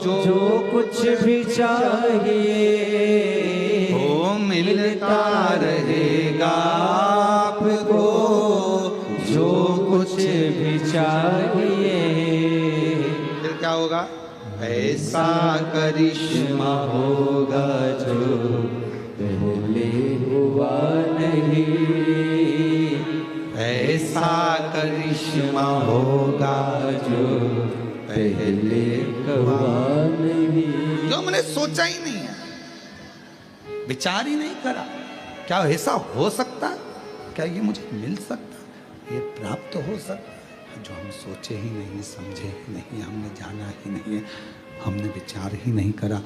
जो कुछ भी चाहिए, ओ मिलता रहेगा आपको जो कुछ भी चाहिए। फिर क्या होगा? ऐसा करिश्मा होगा जो पहले हुआ नहीं, ऐसा करिश्मा होगा जो पहले हुआ नहीं। जो मैंने सोचा ही नहीं है, विचार ही नहीं करा, क्या ऐसा हो सकता? क्या ये मुझे मिल सकता? ये प्राप्त हो सकता? जो हम सोचे ही नहीं, समझे ही नहीं, हमने जाना ही नहीं है, हमने विचार ही नहीं करा,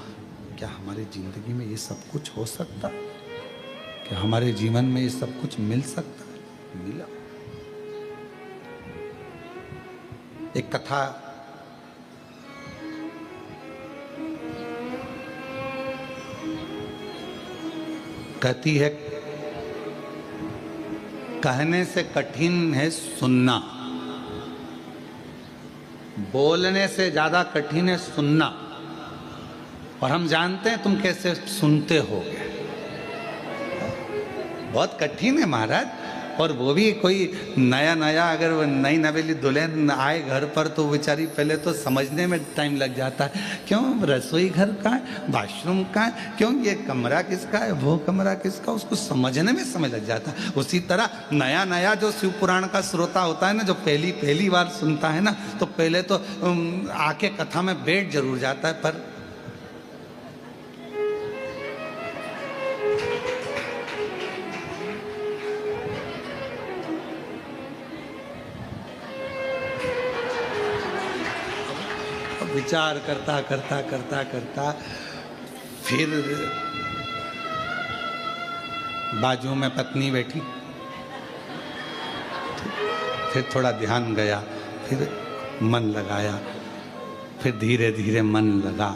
क्या हमारी जिंदगी में ये सब कुछ हो सकता? क्या हमारे जीवन में ये सब कुछ मिल सकता? मिला। एक कथा कहती है, कहने से कठिन है सुनना, बोलने से ज्यादा कठिन है सुनना। और हम जानते हैं तुम कैसे सुनते होगे, बहुत कठिन है महाराज। और वो भी कोई नया नया, अगर वो नई नवेली दुल्हन आए घर पर तो बेचारी पहले तो समझने में टाइम लग जाता है, क्यों रसोई घर का है, वॉशरूम का है, क्यों ये कमरा किसका है, वो कमरा किसका, उसको समझने में समय लग जाता है। उसी तरह नया नया जो शिव पुराण का श्रोता होता है ना, जो पहली बार सुनता है ना, तो पहले तो आके कथा में बैठ जरूर जाता है, पर विचार करता करता करता करता फिर बाजू में पत्नी बैठी, फिर थोड़ा ध्यान गया, फिर मन लगाया, फिर धीरे धीरे मन लगा,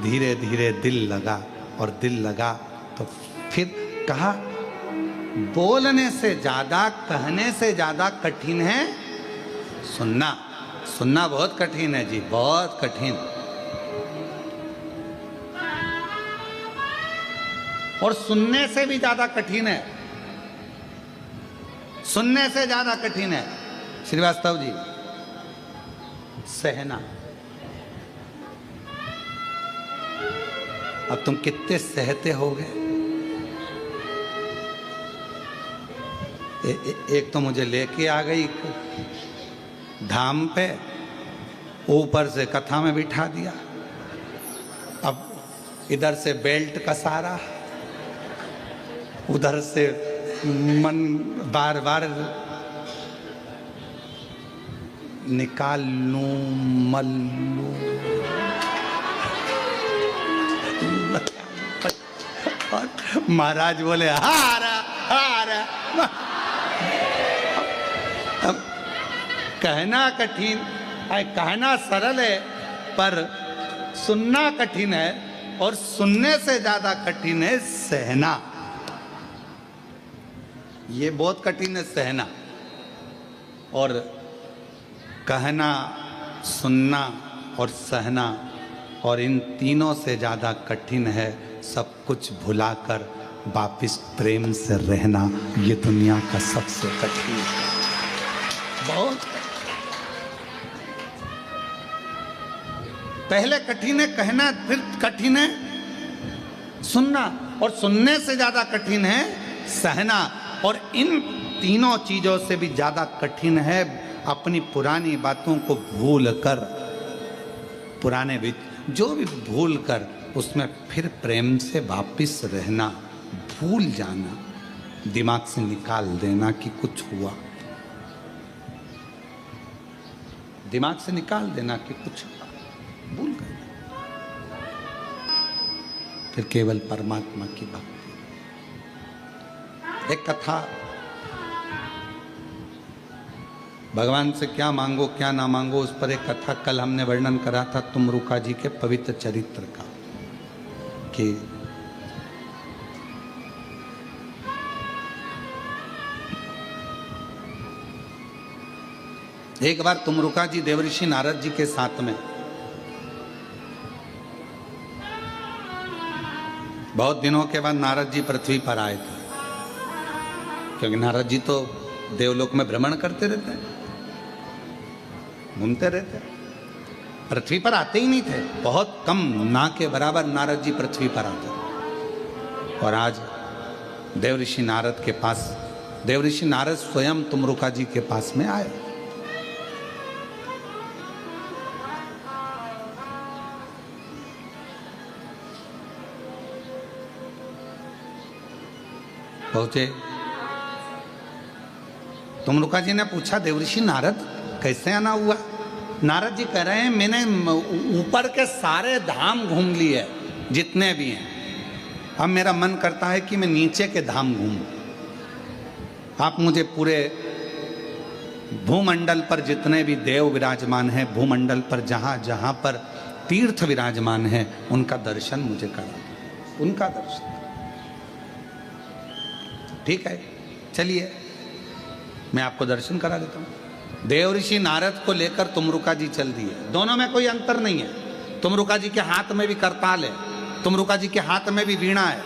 धीरे धीरे दिल लगा, और दिल लगा तो फिर कहा, बोलने से ज्यादा, कहने से ज्यादा कठिन है सुनना। सुनना बहुत कठिन है जी, बहुत कठिन। और सुनने से भी ज्यादा कठिन है, सुनने से ज्यादा कठिन है श्रीवास्तव जी सहना। अब तुम कितने सहते होगे? एक तो मुझे लेके आ गई धाम पे, ऊपर से कथा में बिठा दिया, अब इधर से बेल्ट कसा रहा, उधर से मन बार बार निकाल लूं मल लूं, और महाराज बोले हारा हारा। अब कहना कठिन है, कहना सरल है, पर सुनना कठिन है, और सुनने से ज्यादा कठिन है सहना। ये बहुत कठिन है सहना। और कहना, सुनना और सहना, और इन तीनों से ज्यादा कठिन है सब कुछ भुलाकर वापिस प्रेम से रहना। ये दुनिया का सबसे कठिन है, बहुत। पहले कठिन है कहना, फिर कठिन है सुनना, और सुनने से ज्यादा कठिन है सहना। और इन तीनों चीजों से भी ज्यादा कठिन है अपनी पुरानी बातों को भूल कर, पुराने जो भी भूल कर उसमें फिर प्रेम से वापिस रहना, भूल जाना, दिमाग से निकाल देना कि कुछ हुआ, दिमाग से निकाल देना कि कुछ हुआ, भूल गए। फिर केवल परमात्मा की भक्ति। एक कथा, भगवान से क्या मांगो क्या ना मांगो, उस पर एक कथा कल हमने वर्णन करा था तुमरुका जी के पवित्र चरित्र का, कि एक बार तुमरुका जी देवऋषि नारद जी के साथ में बहुत दिनों के बाद नारद जी पृथ्वी पर आए थे, क्योंकि नारद जी तो देवलोक में भ्रमण करते रहते हैं, घूमते रहते, पृथ्वी पर आते ही नहीं थे, बहुत कम, ना के बराबर नारद जी पृथ्वी पर आते। और आज देवऋषि नारद के पास, देवऋषि नारद स्वयं तुमरुका जी के पास में आए। पहुंचे, तुमरुका जी ने पूछा देवऋषि नारद कैसे आना हुआ? नारद जी कह रहे हैं मैंने ऊपर के सारे धाम घूम लिए जितने भी हैं, अब मेरा मन करता है कि मैं नीचे के धाम घूमूं। आप मुझे पूरे भूमंडल पर जितने भी देव विराजमान हैं, भूमंडल पर जहां जहां पर तीर्थ विराजमान हैं, उनका दर्शन मुझे करा, उनका दर्शन। ठीक है, चलिए मैं आपको दर्शन करा देता हूं। देवऋषि नारद को लेकर तुमरुका जी चल दिए, दोनों में कोई अंतर नहीं है। तुमरुका जी के हाथ में भी करताल है, तुमरुका जी के हाथ में भी वीणा है,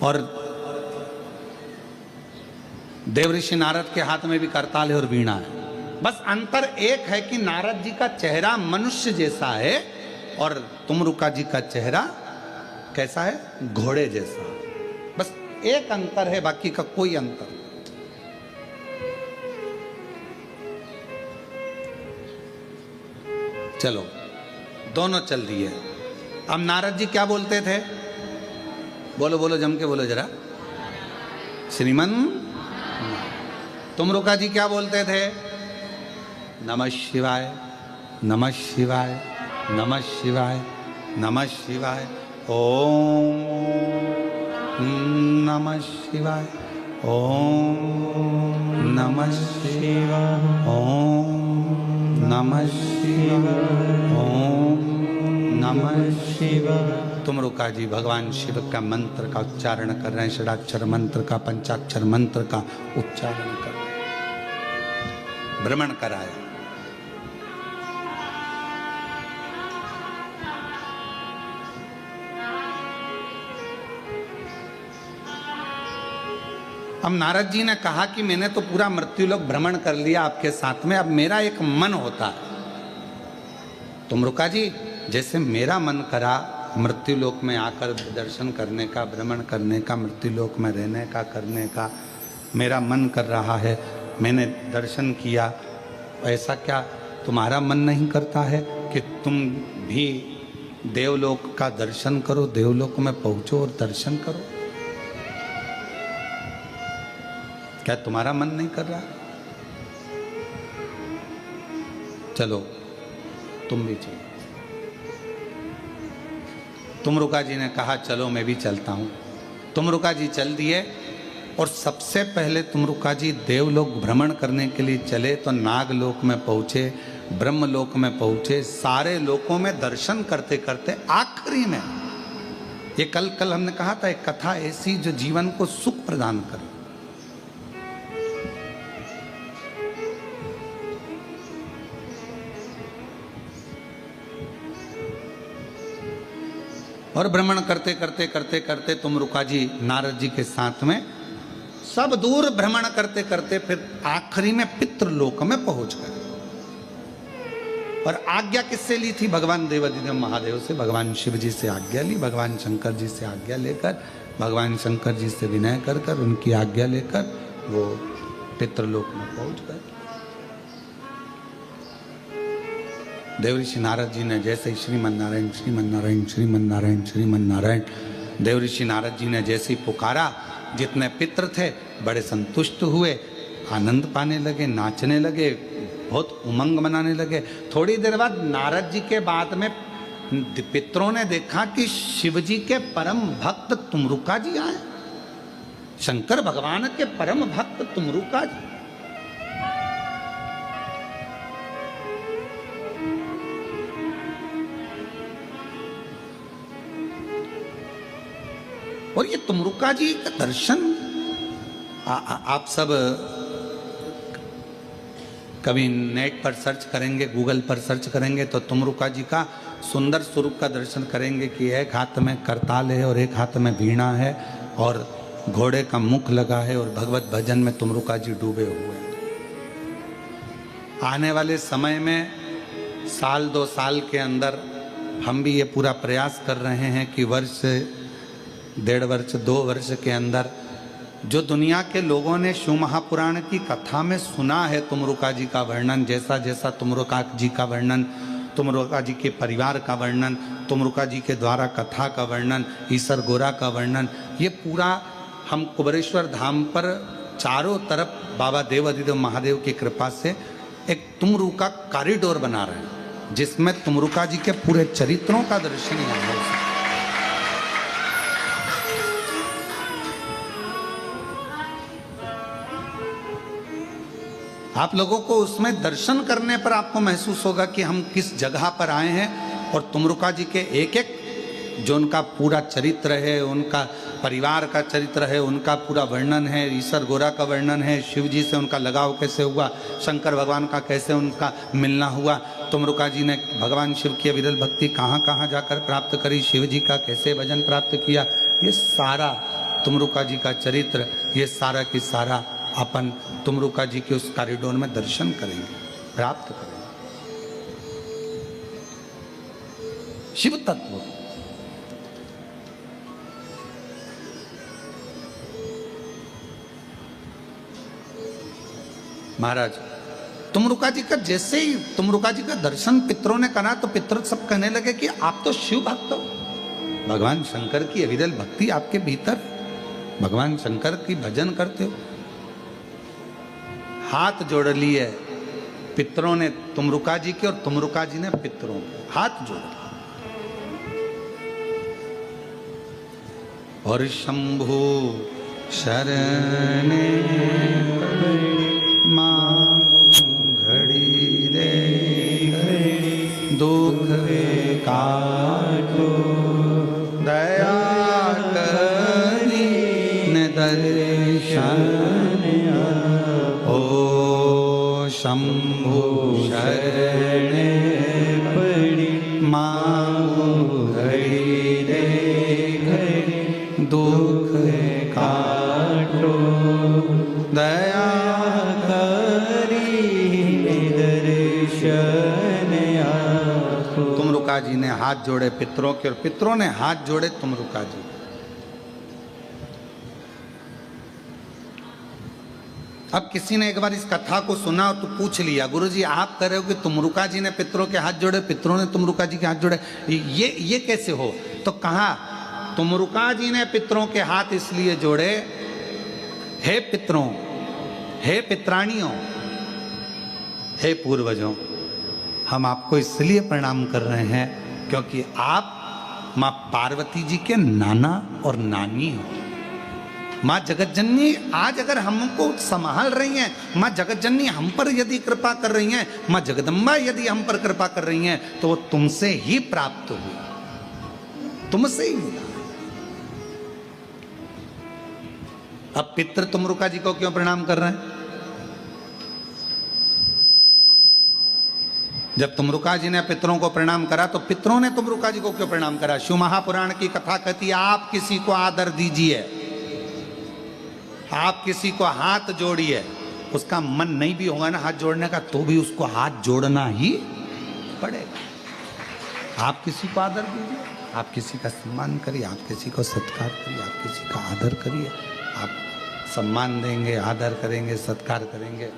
और देवऋषि नारद के हाथ में भी करताल है और वीणा है। बस अंतर एक है कि नारद जी का चेहरा मनुष्य जैसा है और तुमरुका जी का चेहरा कैसा है? घोड़े जैसा। बस एक अंतर है, बाकी का कोई अंतर नहीं। चलो दोनों चल दिए। अब नारद जी क्या बोलते थे? बोलो बोलो, जम के बोलो जरा। श्रीमन। तुमरुका जी क्या बोलते थे? नमः शिवाय, नमः शिवाय, नमः शिवाय, नमः शिवाय, ओम नमः शिवाय, ओम नमः शिवाय, ओम नमः शिवाय, ओम नमः शिवाय। तुमरुका जी भगवान शिव का मंत्र का उच्चारण कर रहे हैं, षडाक्षर मंत्र का, पंचाक्षर मंत्र का उच्चारण कर रहे हैं। भ्रमण कराया। अब नारद जी ने कहा कि मैंने तो पूरा मृत्युलोक भ्रमण कर लिया आपके साथ में, अब मेरा एक मन होता है। तुमरुका जी, जैसे मेरा मन करा मृत्युलोक में आकर दर्शन करने का, भ्रमण करने का, मृत्युलोक में रहने का, करने का मेरा मन कर रहा है, मैंने दर्शन किया, ऐसा क्या तुम्हारा मन नहीं करता है कि तुम भी देवलोक का दर्शन करो, देवलोक में पहुंचो और दर्शन करो? क्या तुम्हारा मन नहीं कर रहा? चलो तुम भी चलो। तुमरुका जी ने कहा चलो मैं भी चलता हूं। तुमरुका जी चल दिए और सबसे पहले तुमरुका जी देवलोक भ्रमण करने के लिए चले तो नागलोक में पहुंचे, ब्रह्मलोक में पहुंचे, सारे लोकों में दर्शन करते करते आखिरी में ये कल हमने कहा था एक कथा ऐसी जो जीवन को सुख प्रदान करे। और भ्रमण करते करते करते करते तुमरुका जी नारद जी के साथ में सब दूर भ्रमण करते करते फिर आखिरी में पितृलोक में पहुंच गए। और आज्ञा किससे ली थी? भगवान देवाधिदेव महादेव से, भगवान शिव जी से आज्ञा ली, भगवान शंकर जी से आज्ञा लेकर, भगवान शंकर जी से विनय कर कर उनकी आज्ञा लेकर वो पितृलोक में पहुंच गए। देवऋषि नारद जी ने जैसे ही श्रीमन नारायण श्रीमन नारायण श्रीमन नारायण श्रीमन नारायण, देवऋषि नारद जी ने जैसे ही पुकारा, जितने पितृ थे बड़े संतुष्ट हुए, आनंद पाने लगे, नाचने लगे, बहुत उमंग मनाने लगे। थोड़ी देर बाद नारद जी के बाद में पितरों ने देखा कि शिव जी के परम भक्त तुमरुका जी आए। शंकर भगवान के परम भक्त तुमरुका जी। और ये तुमरुका जी का दर्शन आप सब कभी नेट पर सर्च करेंगे, गूगल पर सर्च करेंगे तो तुमरुका जी का सुंदर स्वरूप का दर्शन करेंगे कि एक हाथ में करताल है और एक हाथ में वीणा है और घोड़े का मुख लगा है और भगवत भजन में तुमरुका जी डूबे हुए हैं। आने वाले समय में साल 2 साल के अंदर हम भी ये पूरा प्रयास कर रहे हैं कि वर्ष 1.5 वर्ष 2 वर्ष के अंदर जो दुनिया के लोगों ने शिव महापुराण की कथा में सुना है तुमरुका जी का वर्णन, जैसा जैसा तुमरुका जी का वर्णन, तुमरुका जी के परिवार का वर्णन, तुमरुका जी के द्वारा कथा का वर्णन, ईसर गोरा का वर्णन, ये पूरा हम कुबेरेश्वर धाम पर चारों तरफ बाबा देवाधिदेव महादेव की कृपा से एक तुमरुका कॉरिडोर बना रहे हैं, जिसमें तुमरुका जी के पूरे चरित्रों का दर्शन यहाँ हो सकता है। आप लोगों को उसमें दर्शन करने पर आपको महसूस होगा कि हम किस जगह पर आए हैं और तुमरुका जी के एक एक जो उनका पूरा चरित्र है, उनका परिवार का चरित्र है, उनका पूरा वर्णन है, ईसर गोरा का वर्णन है, शिव जी से उनका लगाव कैसे हुआ, शंकर भगवान का कैसे उनका मिलना हुआ, तुमरुका जी ने भगवान शिव की विरल भक्ति कहाँ कहाँ जाकर प्राप्त करी, शिव जी का कैसे भजन प्राप्त किया, ये सारा तुमरुका जी का चरित्र, ये सारा की सारा अपन तुमरुका जी के उस कॉरिडोर में दर्शन करेंगे, प्राप्त करेंगे। शिव तत्व महाराज तुमरुका जी का जैसे ही तुमरुका जी का दर्शन पितरों ने करा तो पितर सब कहने लगे कि आप तो शिव भक्त हो, भगवान शंकर की अविरल भक्ति आपके भीतर, भगवान शंकर की भजन करते हो। हाथ जोड़ लिए पितरों ने तुमरुका जी के और तुमरुका जी ने पितरों के हाथ जोड़े और शंभु शरण घड़ी रे दुख काटो दया करी न दर्शन ओ शंभु शरण पड़ी मांगो घड़ी रे घड़ी दुख काटो दया तुमरुका जी ने हाथ जोड़े पितरों के और पितरों ने हाथ जोड़े तुमरुका जी। अब किसी ने एक बार इस कथा को सुना तो पूछ लिया, गुरुजी आप कह रहे हो कि तुमरुका जी ने पितरों के हाथ जोड़े, पितरों ने तुमरुका जी के हाथ जोड़े, ये कैसे हो? तो कहा तुमरुका जी ने पितरों के हाथ इसलिए जोड़े, हे पितरों, हे पितरानियों, हे पूर्वजों, हम आपको इसलिए प्रणाम कर रहे हैं क्योंकि आप माँ पार्वती जी के नाना और नानी हो। माँ जगतजननी आज अगर हमको संभाल रही हैं, माँ जगतजननी हम पर यदि कृपा कर रही हैं, माँ जगदम्बा यदि हम पर कृपा कर रही हैं, तो वो तुमसे ही प्राप्त हुई, तुमसे ही मिला। अब पितृ तुमरुका जी को क्यों प्रणाम कर रहे हैं? जब तुमरुका जी ने पितरों को प्रणाम करा तो पितरों ने तुमरुका जी को क्यों प्रणाम करा? शिव महापुराण की कथा कहती है आप किसी को आदर दीजिए, आप किसी को हाथ जोड़िए, उसका मन नहीं भी होगा ना हाथ जोड़ने का तो भी उसको हाथ जोड़ना ही पड़ेगा। आप किसी को आदर दीजिए, आप किसी का सम्मान करिए, आप किसी को सत्कार करिए, आप किसी का आदर करिए। आप सम्मान देंगे, आदर करेंगे, सत्कार करेंगे,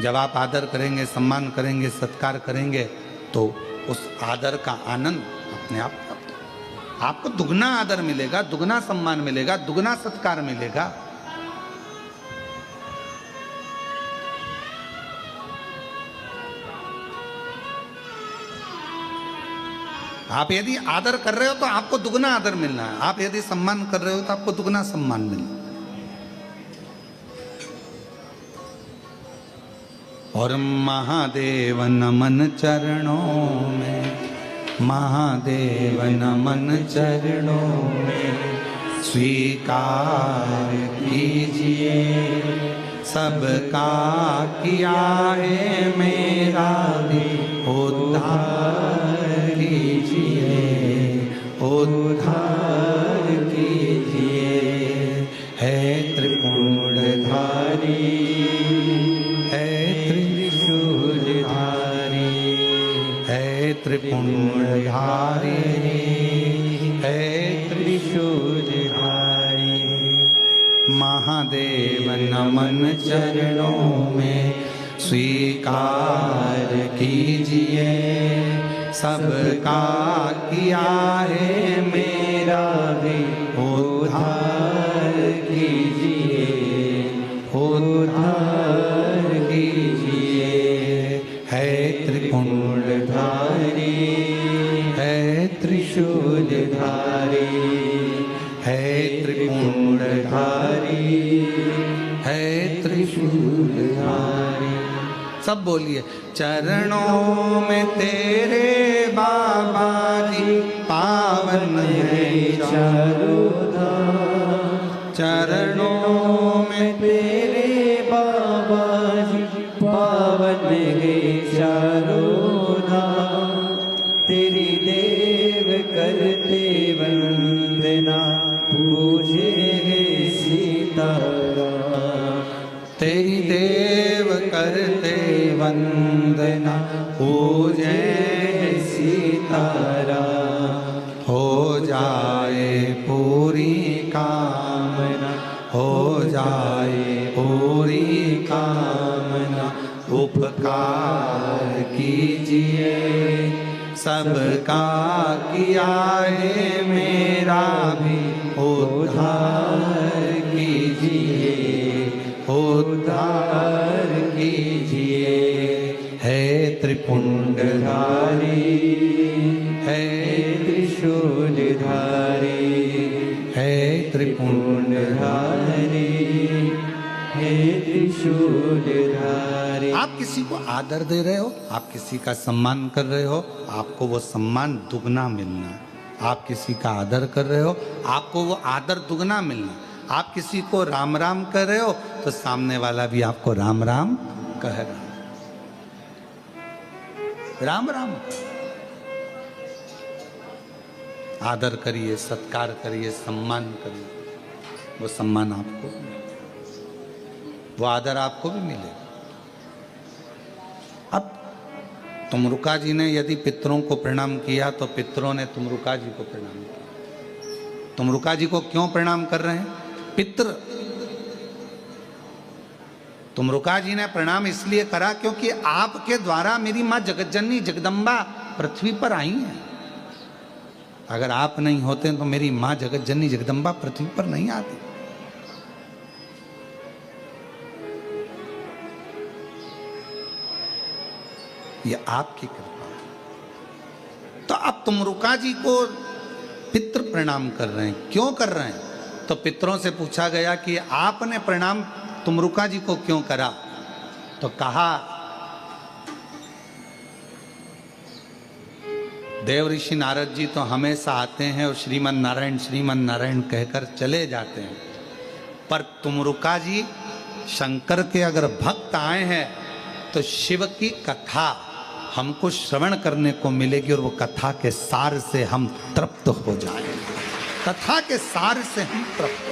जब आप आदर करेंगे, सम्मान करेंगे, सत्कार करेंगे तो उस आदर का आनंद अपने आप आपको दुगना आदर मिलेगा, दुगना सम्मान मिलेगा, दुगना सत्कार मिलेगा। आप यदि आदर कर रहे हो तो आपको दुगना आदर मिलना है, आप यदि सम्मान कर रहे हो तो आपको दुगना सम्मान मिलना है। और महादेव नमन चरणों में, महादेव नमन चरणों में, स्वीकार कीजिए सबका किया है मेरा भी उद्धार कीजिए, उद्धार कीजिए। है त्रिपुंडधारी, है त्रिशूलधारी, है त्रिपुंडधारी, है त्रिशूलधारी। महादेव नमन चरणों में, स्वीकार कीजिए सबका किया है मेरा भी उद्धार कीजिए, उद्धार कीजिए। है त्रिपुंडधारी, है त्रिशूलधारी, है त्रिपुंडधारी, है त्रिशूलधारी। सब बोलिए। चरणों में तेरे बाबा जी पावन है चारों धाम, चरणों में तेरे बाबा जी पावन है चारों धाम। तेरी देव करते वंदना, पूजे है सीताराम। तेरी देव करते वंदना, पूजे सीताराम। हो जाए पूरी कामना, हो जाए पूरी कामना। उपकार कीजिए सबका किया है मेरा भी उद्धार कीजिए, उद्धार कीजिए। है त्रिपुंडधारी, है त्रिशूलधारी, है त्रिपुंडधारी, हे त्रिशूलधारी। आप किसी को आदर दे रहे हो, आप किसी का सम्मान कर रहे हो, आपको वो सम्मान दुगना मिलना। आप किसी का आदर कर रहे हो, आपको वो आदर दुगना मिलना। आप किसी को राम राम कर रहे हो तो सामने वाला भी आपको राम राम कह रहा है। राम राम आदर करिए, सत्कार करिए, सम्मान करिए, वो सम्मान आपको, वो आदर आपको भी मिलेगा। अब तुमरुका जी ने यदि पितरों को प्रणाम किया तो पितरों ने तुमरुका जी को प्रणाम किया। तुमरुका जी को क्यों प्रणाम कर रहे हैं? पितृ। तुमरुका जी ने प्रणाम इसलिए करा क्योंकि आपके द्वारा मेरी मां जगतजननी जगदम्बा पृथ्वी पर आई हैं। अगर आप नहीं होते तो मेरी मां जगतजननी जगदम्बा पृथ्वी पर नहीं आती। ये आपकी कृपा है। तो अब तुमरुका जी को पितृ प्रणाम कर रहे हैं। क्यों कर रहे हैं? तो पितरों से पूछा गया कि आपने प्रणाम तुमरुका जी को क्यों करा? तो कहा देव ऋषि नारद जी तो हमेशा आते हैं और श्रीमन नारायण कहकर चले जाते हैं, पर तुमरुका जी शंकर के अगर भक्त आए हैं तो शिव की कथा हमको श्रवण करने को मिलेगी और वो कथा के सार से हम तृप्त हो जाएंगे। कथा के सार से हम तृप्त हो।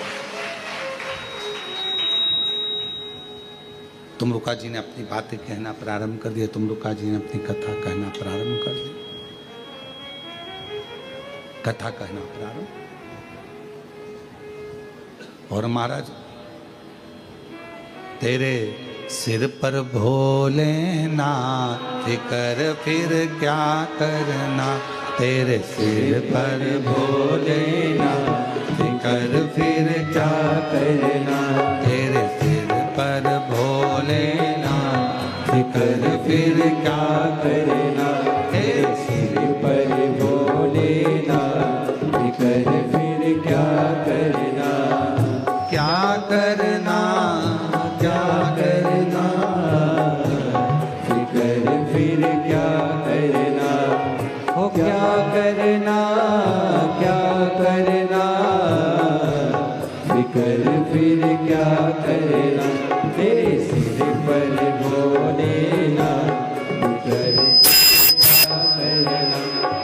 तुमरुका जी ने अपनी बातें कहना प्रारंभ कर दिया। तुमरुका जी ने अपनी कथा कहना प्रारंभ कर दी। कथा कहना प्रारंभ। और महाराज, तेरे सिर पर भोलेनाथ कर फिर क्या करना, तेरे सिर पर भोलेनाथ कर फिर क्या करना, तेरे सिर पर भोलेनाथ कर फिर क्या करना, तेरे सिर पर भोले तेरे सिर पर भोलेनाथ फिकर क्या करना,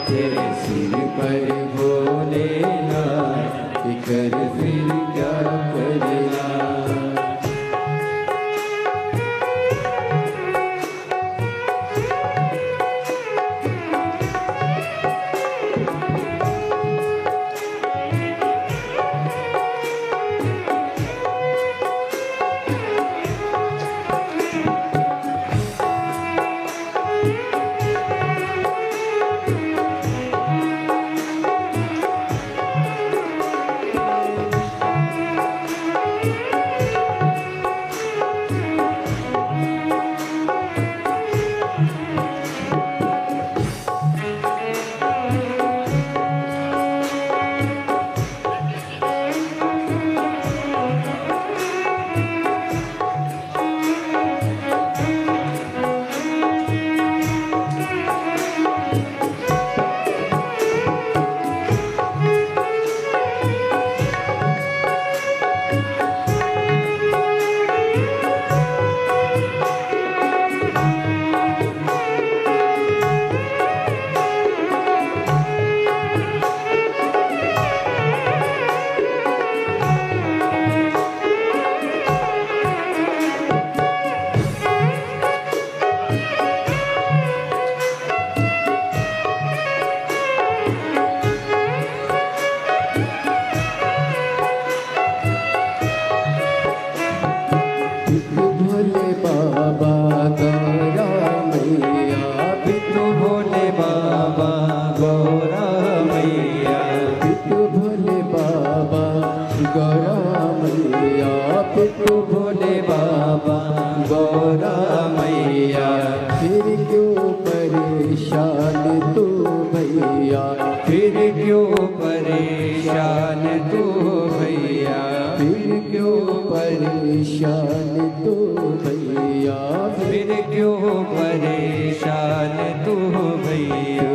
तेरे सिर पर भोलेनाथ फिकर फिर क्या करना। भोले बाबा गौरा मैया, बिट्टू भोले बाबा गौरा मैया, बिट्टू भोले बाबा गौरा मैया, बिट्टू भोले बाबा गौरा मैया, फिर क्यों परेशान तू भैया, फिर क्यों परेशान तू भैया, फिर क्यों परेशान तू भैया, फिर क्यों परेशान तू भैया,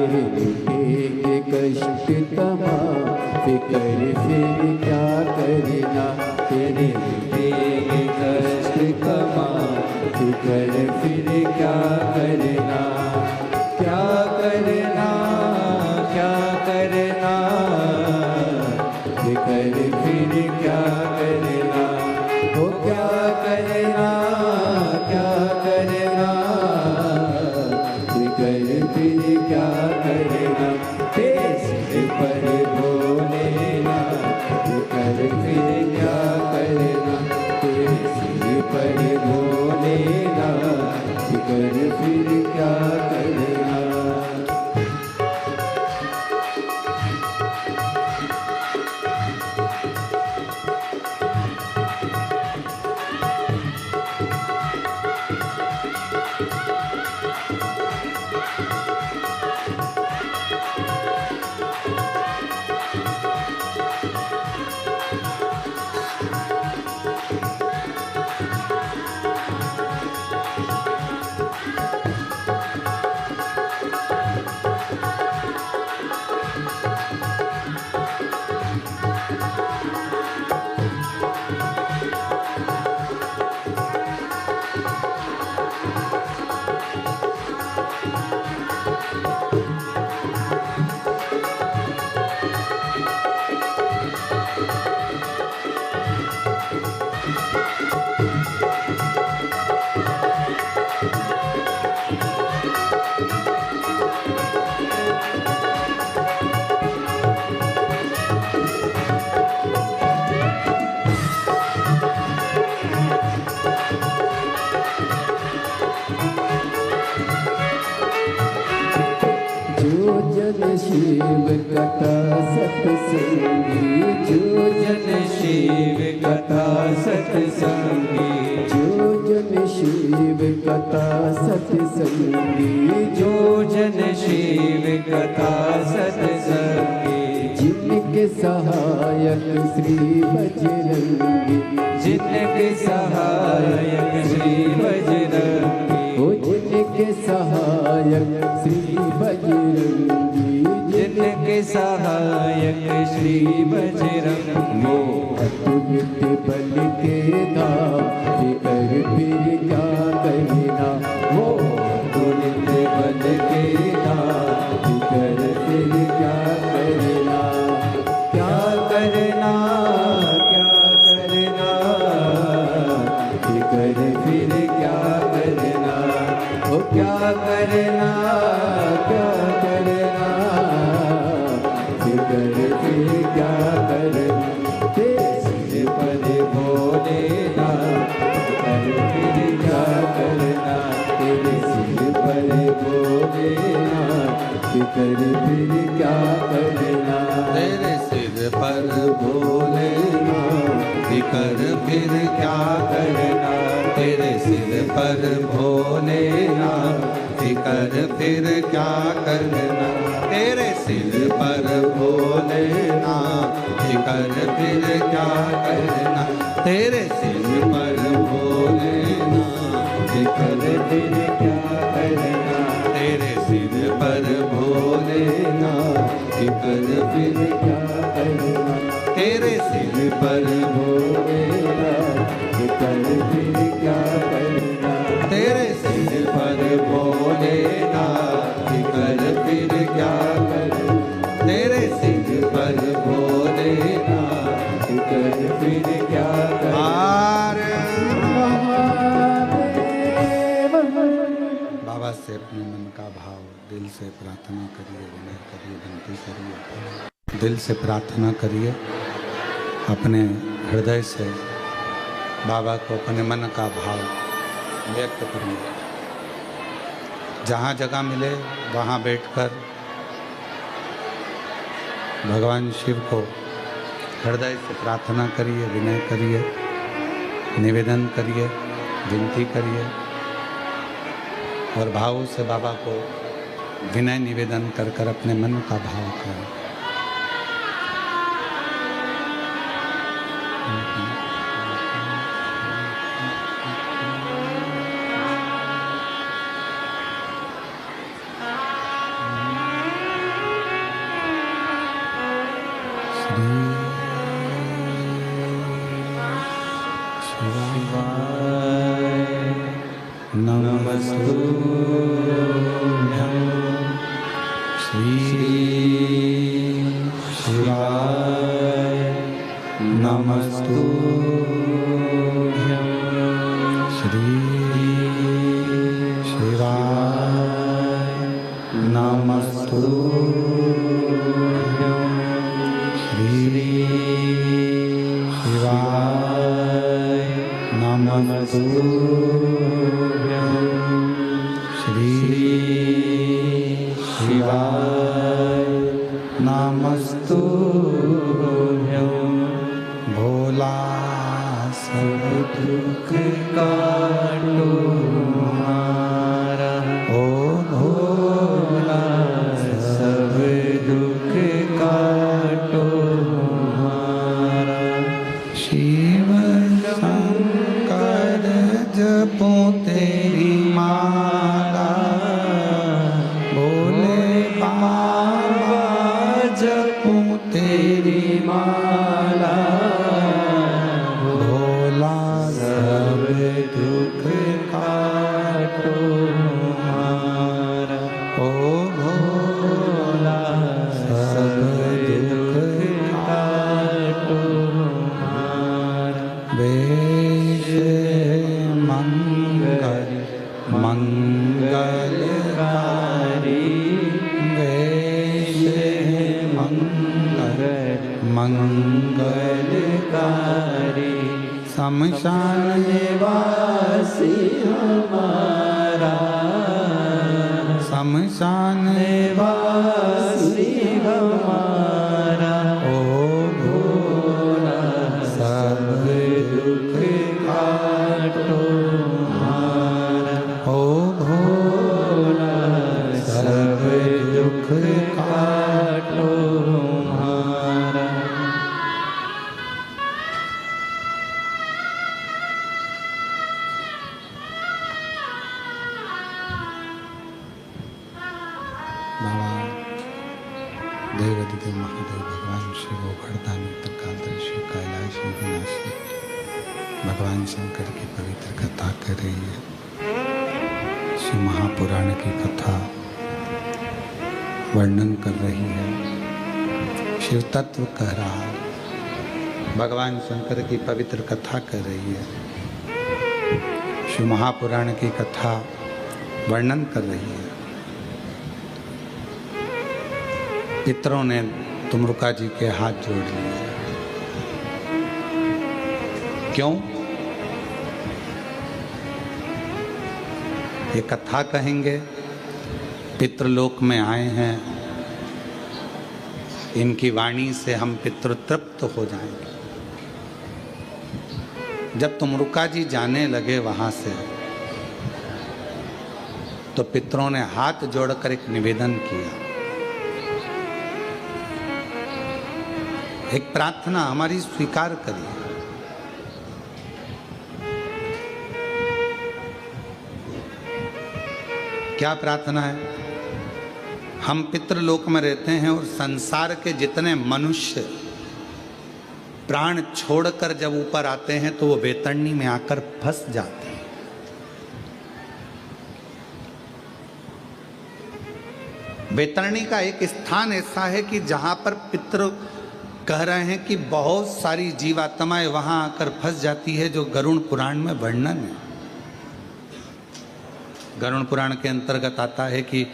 के कष्ट तमाम फिकर फिर क्या करना, तेरे देंगे कष्ट कमा फिकर फिर क्या करना, क्या करना, क्या करना, फिकर फिर क्या करना, वो क्या करना, क्या करना, फिकर फिर क्या करना, तेरे सिर पर भोलेनाथ फिकर फिर क्या करना, तेरे सिर पर भोलेनाथ फिकर फिर क्या करना। शिव कथा सत्संगी, जो जन शिव कथा सत्संगी, जो जन शिव कथा सत्संगी, जो जन शिव कथा सत्संगी, जिनके सहायक श्री बजरंगी, जिनके सहायक श्री बजरंगी, ओ जिनके सहायक श्री बजरंगी, जिनके सहायक श्री बजरंगी। वो अतुलित बल के धाम कर फिर क्या करना। वो अतुलित बल के धाम कर फिर क्या करना। क्या करना, क्या करना, कर फिर क्या करना। ओ क्या करना, क्या करना। कर फिर क्या करना। सिर पर भोलेनाथ कर फिर क्या करना। तेरे सिर पर भोलेनाथ कर फिर क्या करना। तेरे सिर पर भोलेनाथ कर फिर क्या करना। तेरे सिर पर भोलेनाथ कर फिर क्या करना। तेरे सिर पर भोलेनाथ कर फिर क्या करना। तेरे सिर पर भोलेनाथ कर फिर क्या करना। तेरे सिर पर भोलेनाथ कर फिर क्या करना। तेरे सिर पर भोलेनाथ कर फिर क्या करना। तेरे सिर पर भोलेनाथ कर फिर क्या करना। तेरे सिर पर भोलेनाथ कर फिर क्या करना। बाबा से अपने मन का भाव दिल से प्रार्थना करिए, विनय करिए, विनती करिए। दिल से प्रार्थना करिए, अपने हृदय से बाबा को अपने मन का भाव व्यक्त करिए। जहाँ जगह मिले वहाँ बैठकर भगवान शिव को हृदय से प्रार्थना करिए, विनय करिए, निवेदन करिए, विनती करिए और भाव से बाबा को विनय निवेदन कर कर अपने मन का भाव करें। नमस्तुभ्यं श्री शिवाय नमस्तुभ्यं श्री शिवाय नमस्तुभ्यं श्री शिवाय नमस्तुभ्यं श्री शिवाय नमस्तुभ्यं। भोला सब दुख काटो हमारा, ओ भोला सब दुख काटो हमारा। शिव शंकर जपो तेरी माला, भोले बाबा जपो तेरी माला, भोला सब दुख काटो हमारा, ओ भोला सब दुख काटो हमारा। वेश मंगल मंगलकारी, वेश मंगल मंगलकारी, शमशान निवासी हमारा, शमशान निवासी हमारा, ओ भोला सब दुख काटो हमारा, ओ भोला सब दुख काटो हमारा। देवादिदेव महादेव भगवान शिव गोवर्धन त्रिकालदर्शी कैलाशी विनाशी भगवान शंकर की पवित्र कथा कर रही है। शिव महापुराण की कथा वर्णन कर रही है। शिव तत्व कह रहा है, भगवान शंकर की पवित्र कथा कर रही है। शिव महापुराण की कथा वर्णन कर रही है। पितरों ने तुमरुका जी के हाथ जोड़ लिए। क्यों? ये कथा कहेंगे, पितृलोक में आए हैं, इनकी वाणी से हम पितृतृप्त हो जाएंगे। जब तुमरुका जी जाने लगे वहां से, तो पितरों ने हाथ जोड़कर एक निवेदन किया, एक प्रार्थना हमारी स्वीकार करिए। क्या प्रार्थना है? हम पितृलोक में रहते हैं और संसार के जितने मनुष्य प्राण छोड़कर जब ऊपर आते हैं तो वो बेतरणी में आकर फंस जाते हैं। बेतरणी का एक स्थान ऐसा है कि जहां पर पितृ कह रहे हैं कि बहुत सारी जीवात्माएं वहां आकर फंस जाती है, जो गरुड़ पुराण में वर्णन है। गरुड़ पुराण के अंतर्गत आता है कि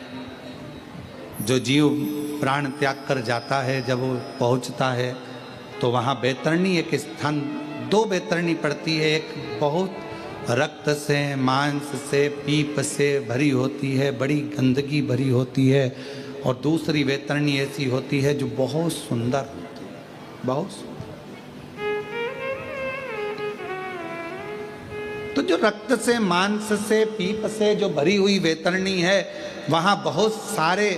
जो जीव प्राण त्याग कर जाता है, जब वो पहुंचता है तो वहाँ बैतरणी एक स्थान, दो बैतरणी पड़ती है। एक बहुत रक्त से, मांस से, पीप से भरी होती है, बड़ी गंदगी भरी होती है, और दूसरी बैतरणी ऐसी होती है जो बहुत सुंदर होती है, बहुत सुंदर। तो जो रक्त से, मांस से, पीप से जो भरी हुई बैतरणी है, वहाँ बहुत सारे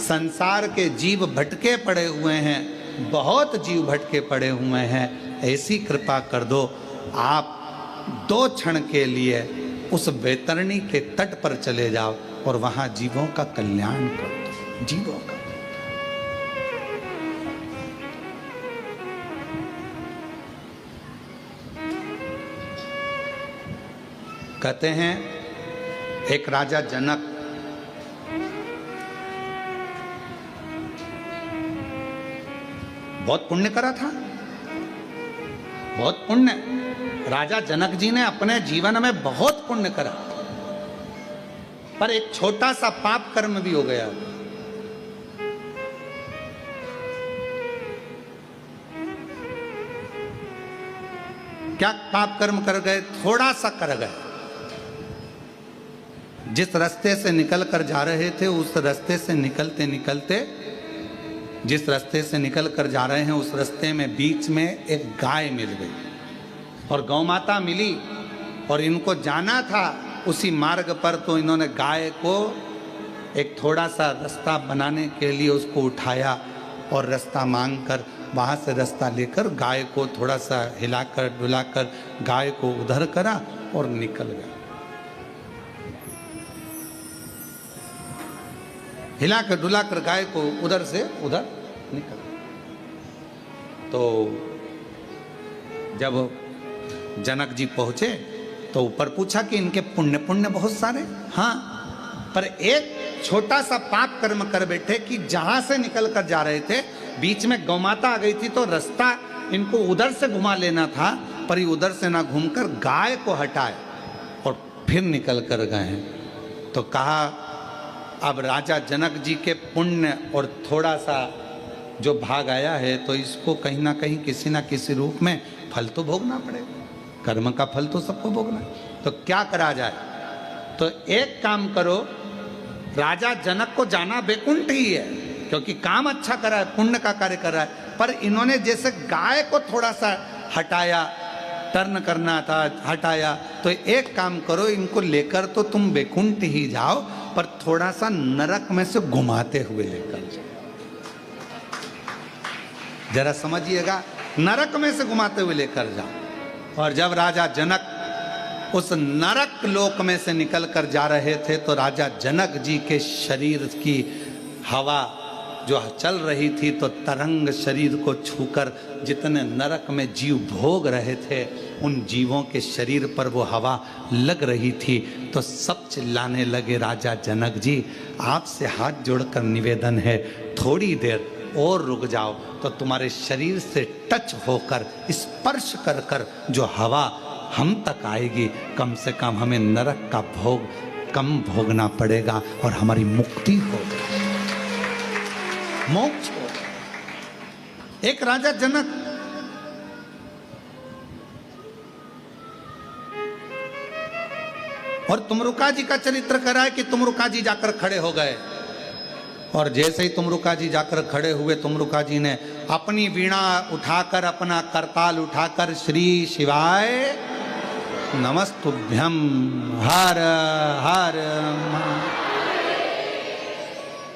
संसार के जीव भटके पड़े हुए हैं, बहुत जीव भटके पड़े हुए हैं। ऐसी कृपा कर दो, आप 2 क्षण के लिए उस बैतरणी के तट पर चले जाओ और वहाँ जीवों का कल्याण कर दो, जीवों का। कहते हैं एक राजा जनक बहुत पुण्य करा था, बहुत पुण्य। राजा जनक जी ने अपने जीवन में बहुत पुण्य करा, पर एक छोटा सा पाप कर्म भी हो गया। क्या पाप कर्म कर गए? थोड़ा सा कर गए। जिस रास्ते से निकल कर जा रहे थे, उस रास्ते से निकलते निकलते, जिस रास्ते से निकल कर जा रहे हैं, उस रास्ते में बीच में एक गाय मिल गई और गौ माता मिली, और इनको जाना था उसी मार्ग पर। तो इन्होंने गाय को एक थोड़ा सा रास्ता बनाने के लिए उसको उठाया और रास्ता मांगकर वहाँ से रास्ता लेकर गाय को थोड़ा सा हिलाकर डुलाकर गाय को उधर करा और निकल गया। हिलाकर डुलाकर गाय को उधर से उधर निकल। तो जब जनक जी पहुंचे तो ऊपर पूछा कि इनके पुण्य बहुत सारे, हाँ, पर एक छोटा सा पाप कर्म कर बैठे कि जहां से निकल कर जा रहे थे, बीच में गौमाता आ गई थी, तो रास्ता इनको उधर से घुमा लेना था, पर ये उधर से ना घूमकर गाय को हटाए और फिर निकल कर गए हैं। तो कहा अब राजा जनक जी के पुण्य और थोड़ा सा जो भाग आया है, तो इसको कहीं ना कहीं किसी ना किसी रूप में फल तो भोगना पड़ेगा। कर्म का फल तो सबको भोगना है। तो क्या करा जाए? तो एक काम करो, राजा जनक को जाना बैकुंठ ही है, क्योंकि काम अच्छा करा है, पुण्य का कार्य कर रहा है। पर इन्होंने जैसे गाय को थोड़ा सा हटाया, टर्न करना था, हटाया, तो एक काम करो, इनको लेकर तो तुम बैकुंठ ही जाओ, पर थोड़ा सा नरक में से घुमाते हुए लेकर जाओ। जरा समझिएगा, नरक में से घुमाते हुए लेकर जाओ। और जब राजा जनक उस नरक लोक में से निकल कर जा रहे थे, तो राजा जनक जी के शरीर की हवा जो चल रही थी तो तरंग शरीर को छूकर जितने नरक में जीव भोग रहे थे उन जीवों के शरीर पर वो हवा लग रही थी। तो सब चिल्लाने लगे, राजा जनक जी आपसे हाथ जोड़कर निवेदन है थोड़ी देर और रुक जाओ तो तुम्हारे शरीर से टच होकर स्पर्श कर कर जो हवा हम तक आएगी, कम से कम हमें नरक का भोग कम भोगना पड़ेगा और हमारी मुक्ति होगी, मोक्ष हो। एक राजा जनक और तुमरुका जी का चरित्र करा है कि तुमरुका जी जाकर खड़े हो गए और जैसे ही तुमरुका जी जाकर खड़े हुए, तुमरुका जी ने अपनी वीणा उठाकर, अपना करताल उठाकर श्री शिवाय नमस्तुभ्यम हर हर।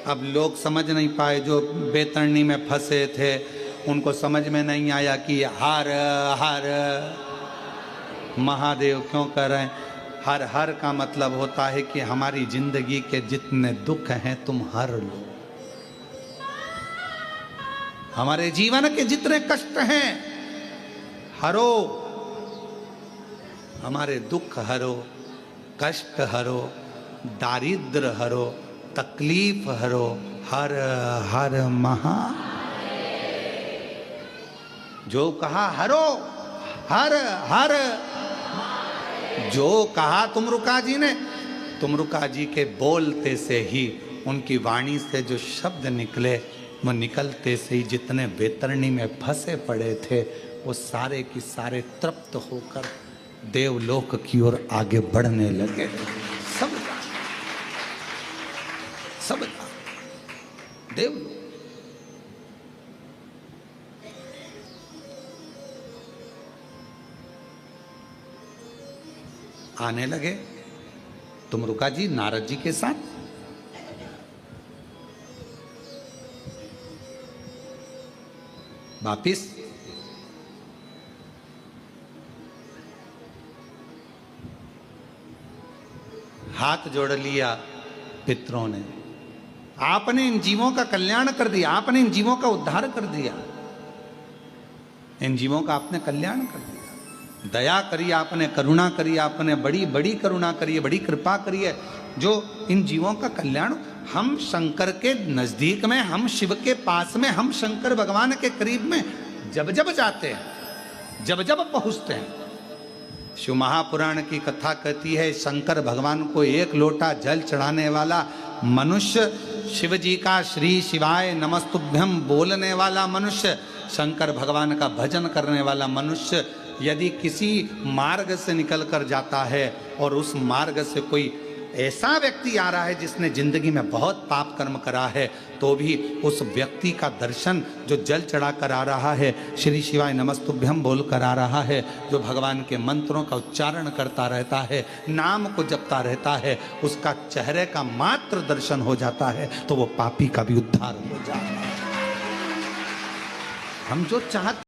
अब लोग समझ नहीं पाए, जो बेतरनी में फंसे थे उनको समझ में नहीं आया कि हर हर महादेव क्यों कर रहे हैं। हर हर का मतलब होता है कि हमारी जिंदगी के जितने दुख हैं तुम हर लो, हमारे जीवन के जितने कष्ट हैं हरो, हमारे दुख हरो, कष्ट हरो, दारिद्र हरो, तकलीफ हरो, हर हर महा। जो कहा हरो हर हर, जो कहा तुमरुका जी ने, तुमरुका जी के बोलते से ही, उनकी वाणी से जो शब्द निकले वो निकलते से ही जितने बेतरनी में फंसे पड़े थे वो सारे की सारे तृप्त होकर देवलोक की ओर आगे बढ़ने लगे। सब देवलोक आने लगे तुमरुका जी नारद जी के साथ। वापिस हाथ जोड़ लिया पितरों ने, आपने इन जीवों का कल्याण कर दिया, आपने इन जीवों का उद्धार कर दिया, इन जीवों का आपने कल्याण कर दिया, दया करी आपने, करुणा करी आपने, बड़ी बड़ी करुणा करिए, बड़ी कृपा करिए जो इन जीवों का कल्याण। हम शंकर के नजदीक में, हम शिव के पास में, हम शंकर भगवान के करीब में जब जब जाते हैं, जब जब पहुंचते हैं, शिव महापुराण की कथा कहती है शंकर भगवान को एक लोटा जल चढ़ाने वाला मनुष्य, शिव जी का श्री शिवाय नमस्तुभ्यम बोलने वाला मनुष्य, शंकर भगवान का भजन करने वाला मनुष्य यदि किसी मार्ग से निकल कर जाता है और उस मार्ग से कोई ऐसा व्यक्ति आ रहा है जिसने जिंदगी में बहुत पाप कर्म करा है, तो भी उस व्यक्ति का दर्शन, जो जल चढ़ा कर आ रहा है, श्री शिवाय नमस्तुभ्यम बोल कर आ रहा है, जो भगवान के मंत्रों का उच्चारण करता रहता है, नाम को जपता रहता है, उसका चेहरे का मात्र दर्शन हो जाता है तो वो पापी का भी उद्धार हो जाता है। हम जो चाहते